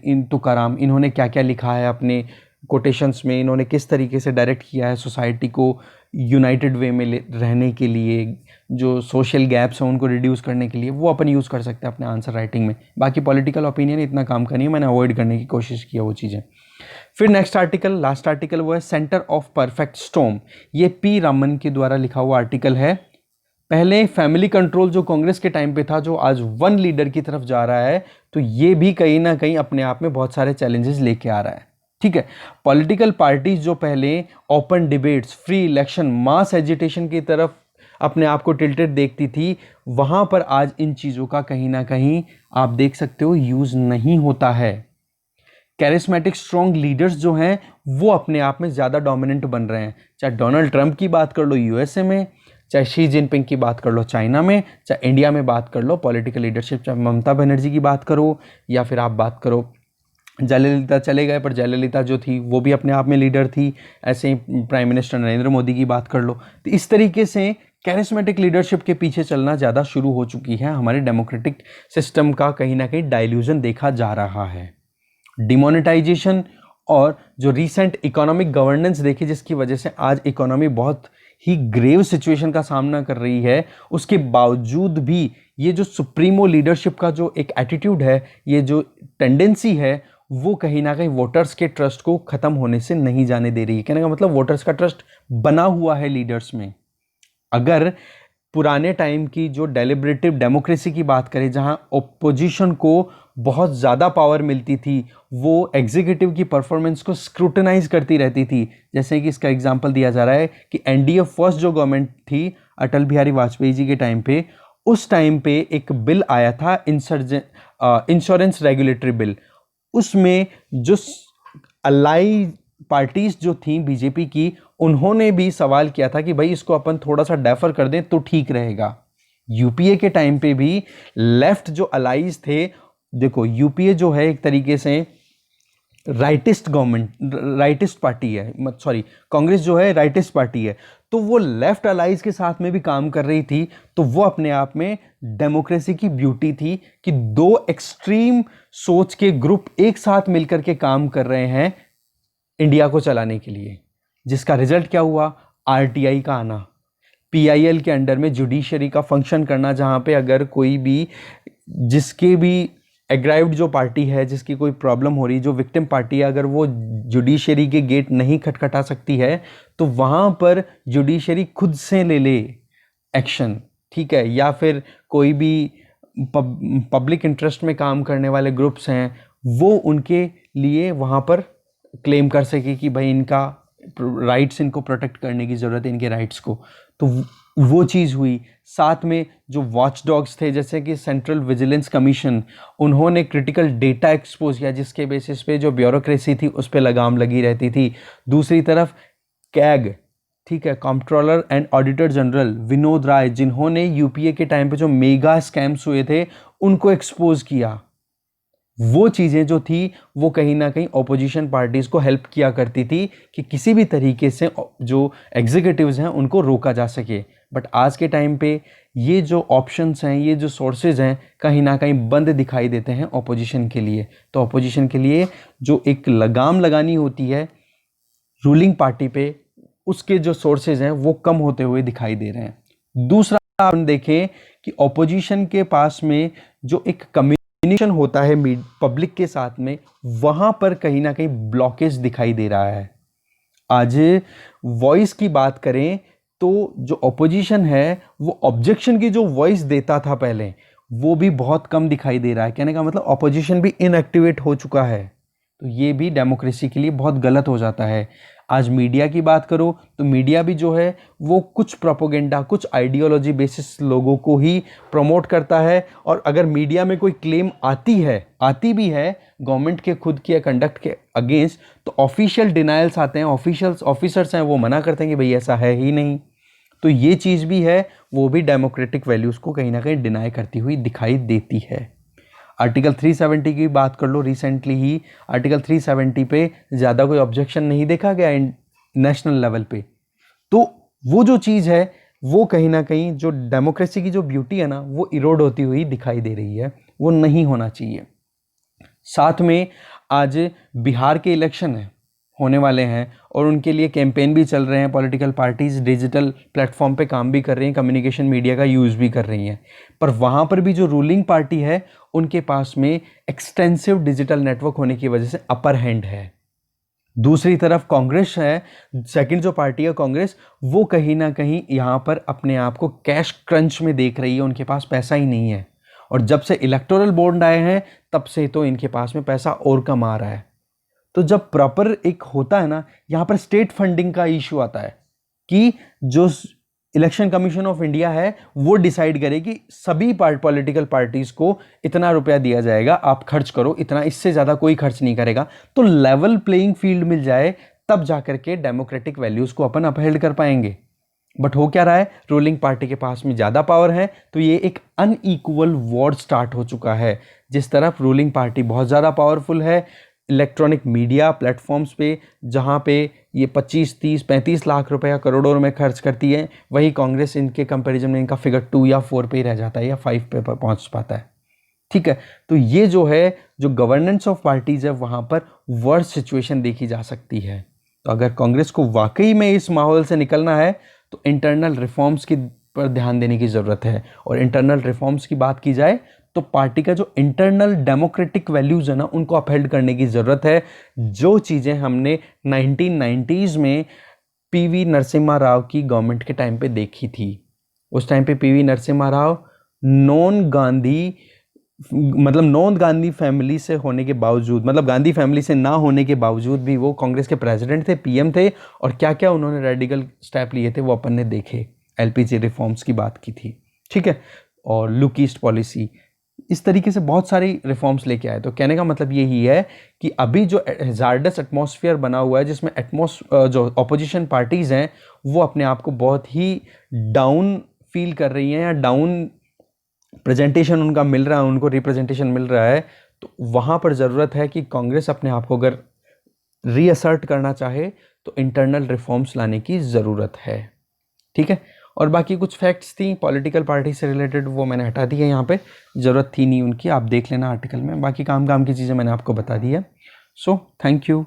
इन तुकाराम, इन्होंने क्या क्या लिखा है अपने कोटेशंस में, इन्होंने किस तरीके से डायरेक्ट किया है सोसाइटी को यूनाइटेड वे में रहने के लिए, जो सोशल गैप्स हैं उनको रिड्यूस करने के लिए, वो अपन यूज़ कर सकते हैं अपने आंसर राइटिंग में। बाकी पॉलिटिकल ओपिनियन इतना काम का नहीं है, मैंने अवॉइड करने की कोशिश किया वो चीज़ें। फिर नेक्स्ट आर्टिकल, लास्ट आर्टिकल, वो है सेंटर ऑफ परफेक्ट स्टॉर्म। ये पी रामन के द्वारा लिखा हुआ आर्टिकल है। पहले फैमिली कंट्रोल जो कांग्रेस के टाइम पे था, जो आज वन लीडर की तरफ जा रहा है, तो ये भी कहीं ना कहीं अपने आप में बहुत सारे चैलेंजेस लेके आ रहा है, ठीक है। पॉलिटिकल पार्टीज जो पहले ओपन डिबेट्स, फ्री इलेक्शन, मास एजिटेशन की तरफ अपने आप को टिल्टेड देखती थी, वहां पर आज इन चीज़ों का कहीं ना कहीं आप देख सकते हो यूज़ नहीं होता है। कैरिस्मेटिक स्ट्रॉन्ग लीडर्स जो हैं वो अपने आप में ज़्यादा डोमिनेंट बन रहे हैं। चाहे डोनाल्ड ट्रंप की बात कर लो यूएसए में, चाहे शी जिनपिंग की बात कर लो चाइना में, चाहे इंडिया में बात कर लो पॉलिटिकल लीडरशिप, चाहे ममता बनर्जी की बात करो या फिर आप बात करो जयललिता, चले गए पर जयललिता जो थी वो भी अपने आप में लीडर थी। ऐसे ही प्राइम मिनिस्टर नरेंद्र मोदी की बात कर लो। तो इस तरीके से कैरिस्मेटिक लीडरशिप के पीछे चलना ज़्यादा शुरू हो चुकी है। हमारे डेमोक्रेटिक सिस्टम का कहीं ना कहीं डाइल्यूजन देखा जा रहा है। डिमोनेटाइजेशन और जो रीसेंट इकोनॉमिक गवर्नेंस देखी जिसकी वजह से आज इकोनॉमी बहुत ही ग्रेव सिचुएशन का सामना कर रही है, उसके बावजूद भी ये जो सुप्रीमो लीडरशिप का जो एक एटीट्यूड है, ये जो टेंडेंसी है, वो कहीं ना कहीं वोटर्स के ट्रस्ट को ख़त्म होने से नहीं जाने दे रही है। कहने का मतलब वोटर्स का ट्रस्ट बना हुआ है लीडर्स में। अगर पुराने टाइम की जो डेलिब्रेटिव डेमोक्रेसी की बात करें, जहां ओपोजिशन को बहुत ज़्यादा पावर मिलती थी, वो एग्जीक्यूटिव की परफॉर्मेंस को स्क्रूटनाइज करती रहती थी। जैसे कि इसका एग्जांपल दिया जा रहा है कि एनडीए फर्स्ट जो गवर्नमेंट थी अटल बिहारी वाजपेयी जी के टाइम पे, उस टाइम पे एक बिल आया था इंश्योरेंस रेगुलेटरी बिल। उसमें जो अलाई पार्टीज जो थी बीजेपी की, उन्होंने भी सवाल किया था कि भाई इसको अपन थोड़ा सा डेफर कर दें तो ठीक रहेगा। यूपीए के टाइम पे भी लेफ्ट जो अलाइज थे, देखो यूपीए जो है एक तरीके से राइटिस्ट गवर्नमेंट, राइटिस्ट पार्टी है, सॉरी कांग्रेस जो है राइटिस्ट पार्टी है, तो वो लेफ्ट अलाइज के साथ में भी काम कर रही थी। तो वो अपने आप में डेमोक्रेसी की ब्यूटी थी कि दो एक्सट्रीम सोच के ग्रुप एक साथ मिलकर के काम कर रहे हैं इंडिया को चलाने के लिए, जिसका रिजल्ट क्या हुआ? आरटीआई का आना, पीआईएल के अंडर में जुडिशरी का फंक्शन करना, जहां पे अगर कोई भी जिसके भी एग्राइव्ड जो पार्टी है, जिसकी कोई प्रॉब्लम हो रही, जो विक्टिम पार्टी है, अगर वो जुडिशरी के गेट नहीं खटखटा सकती है तो वहाँ पर जुडिशरी खुद से ले ले एक्शन, ठीक है। या फिर कोई भी पब्लिक इंटरेस्ट में काम करने वाले ग्रुप्स हैं, वो उनके लिए वहाँ पर क्लेम कर सके कि भाई इनका राइट्स, इनको प्रोटेक्ट करने की ज़रूरत है, इनके राइट्स को। तो वो चीज़ हुई। साथ में जो वॉच डॉग्स थे, जैसे कि सेंट्रल विजिलेंस कमीशन, उन्होंने क्रिटिकल डेटा एक्सपोज किया, जिसके बेसिस पे जो ब्यूरोक्रेसी थी उस पर लगाम लगी रहती थी। दूसरी तरफ कैग, ठीक है, controller and auditor general Vinod Rai, जिन्होंने यूपीए के टाइम पे जो मेगा स्कैम्स हुए थे उनको एक्सपोज किया। वो चीज़ें जो थी वो कहीं ना कहीं ऑपोजिशन पार्टीज़ को हेल्प किया करती थी कि किसी भी तरीके से जो एग्जीक्यूटिव्स हैं उनको रोका जा सके। बट आज के टाइम पे ये जो ऑप्शंस हैं, ये जो सोर्सेज हैं, कहीं ना कहीं बंद दिखाई देते हैं ऑपोजिशन के लिए। तो ऑपोजिशन के लिए जो एक लगाम लगानी होती है रूलिंग पार्टी पे, उसके जो सोर्सेज हैं वो कम होते हुए दिखाई दे रहे हैं। दूसरा अपन देखें कि ऑपोजिशन के पास में जो एक कम्युनिकेशन होता है पब्लिक के साथ में, वहां पर कहीं ना कहीं ब्लॉकेज दिखाई दे रहा है। आज वॉइस की बात करें तो जो ऑपोजिशन है वो ऑब्जेक्शन की जो वॉइस देता था पहले, वो भी बहुत कम दिखाई दे रहा है। कहने का मतलब ऑपोजिशन भी इनएक्टिवेट हो चुका है। तो ये भी डेमोक्रेसी के लिए बहुत गलत हो जाता है। आज मीडिया की बात करो तो मीडिया भी जो है वो कुछ प्रोपोगेंडा, कुछ आइडियोलॉजी बेसिस लोगों को ही प्रमोट करता है। और अगर मीडिया में कोई क्लेम आती भी है गवर्नमेंट के खुद के कंडक्ट के अगेंस्ट, तो ऑफिशियल डिनायल्स आते हैं, ऑफिसर्स हैं वो मना करते हैं कि भाई ऐसा है ही नहीं। तो ये चीज़ भी है, वो भी डेमोक्रेटिक वैल्यूज़ को कहीं ना कहीं डिनाई करती हुई दिखाई देती है। आर्टिकल 370 की बात कर लो, रिसेंटली ही आर्टिकल 370 पे ज़्यादा कोई ऑब्जेक्शन नहीं देखा गया नेशनल लेवल पे। तो वो जो चीज़ है वो कहीं ना कहीं जो डेमोक्रेसी की जो ब्यूटी है ना, वो इरोड होती हुई दिखाई दे रही है, वो नहीं होना चाहिए। साथ में आज बिहार के इलेक्शन होने वाले हैं और उनके लिए कैंपेन भी चल रहे हैं। पॉलिटिकल पार्टीज डिजिटल प्लेटफॉर्म पे काम भी कर रही हैं, कम्युनिकेशन मीडिया का यूज़ भी कर रही हैं। पर वहाँ पर भी जो रूलिंग पार्टी है उनके पास में एक्सटेंसिव डिजिटल नेटवर्क होने की वजह से अपर हैंड है। दूसरी तरफ कांग्रेस है, सेकंड जो पार्टी है कांग्रेस, वो कहीं ना कहीं यहाँ पर अपने आप को कैश क्रंच में देख रही है। उनके पास पैसा ही नहीं है, और जब से इलेक्टोरल बॉन्ड आए हैं तब से तो इनके पास में पैसा और कम आ रहा है। तो जब प्रॉपर एक होता है ना, यहाँ पर स्टेट फंडिंग का इशू आता है कि जो इलेक्शन कमीशन ऑफ इंडिया है वो डिसाइड करे कि सभी पॉलिटिकल पार्टीज को इतना रुपया दिया जाएगा, आप खर्च करो इतना, इससे ज़्यादा कोई खर्च नहीं करेगा। तो लेवल प्लेइंग फील्ड मिल जाए तब जाकर के डेमोक्रेटिक वैल्यूज़ को अपन अपहेल्ड कर पाएंगे। बट हो क्या रहा है, रूलिंग पार्टी के पास में ज़्यादा पावर है, तो ये एक अनइक्वल वॉर स्टार्ट हो चुका है। जिस तरफ रूलिंग पार्टी बहुत ज़्यादा पावरफुल है इलेक्ट्रॉनिक मीडिया प्लेटफॉर्म्स पे, जहाँ पे ये 25, 30, 35 लाख रुपए या करोड़ों में खर्च करती है, वही कांग्रेस इनके कंपैरिजन में इनका फिगर 2 या 4 पे ही रह जाता है या 5 पे पहुँच पाता है। ठीक है, तो ये जो है, जो गवर्नेंस ऑफ पार्टीज है, वहाँ पर वर्स्ट सिचुएशन देखी जा सकती है। तो अगर कांग्रेस को वाकई में इस माहौल से निकलना है तो इंटरनल रिफॉर्म्स की पर ध्यान देने की ज़रूरत है। और इंटरनल रिफॉर्म्स की बात की जाए तो पार्टी का जो इंटरनल डेमोक्रेटिक वैल्यूज़ है ना, उनको अपहेल्ड करने की ज़रूरत है। जो चीज़ें हमने 1990s में पीवी नरसिम्हा राव की गवर्नमेंट के टाइम पे देखी थी। उस टाइम पे पीवी नरसिम्हा राव नॉन गांधी, मतलब नॉन गांधी फैमिली से होने के बावजूद, मतलब गांधी फैमिली से ना होने के बावजूद भी वो कांग्रेस के प्रेसिडेंट थे, पीएम थे, और क्या क्या उन्होंने रेडिकल स्टेप लिए थे वो अपन ने देखे। एलपीजी रिफॉर्म्स की बात की थी, ठीक है, और लुक ईस्ट पॉलिसी, इस तरीके से बहुत सारी रिफॉर्म्स लेके आए। तो कहने का मतलब यही है कि अभी जो हैजार्डस एटमॉस्फेयर बना हुआ है, जिसमें जो ऑपोजिशन पार्टीज़ हैं वो अपने आप को बहुत ही डाउन फील कर रही हैं, या डाउन प्रेजेंटेशन उनका मिल रहा है, उनको रिप्रेजेंटेशन मिल रहा है, तो वहाँ पर ज़रूरत है कि कांग्रेस अपने आप को अगर रीअसर्ट करना चाहे तो इंटरनल रिफॉर्म्स लाने की ज़रूरत है, ठीक है। और बाकी कुछ फैक्ट्स थी पॉलिटिकल पार्टी से रिलेटेड, वो मैंने हटा दी है, यहाँ पे ज़रूरत थी नहीं उनकी, आप देख लेना आर्टिकल में। बाकी काम की चीज़ें मैंने आपको बता दी है। So thank you.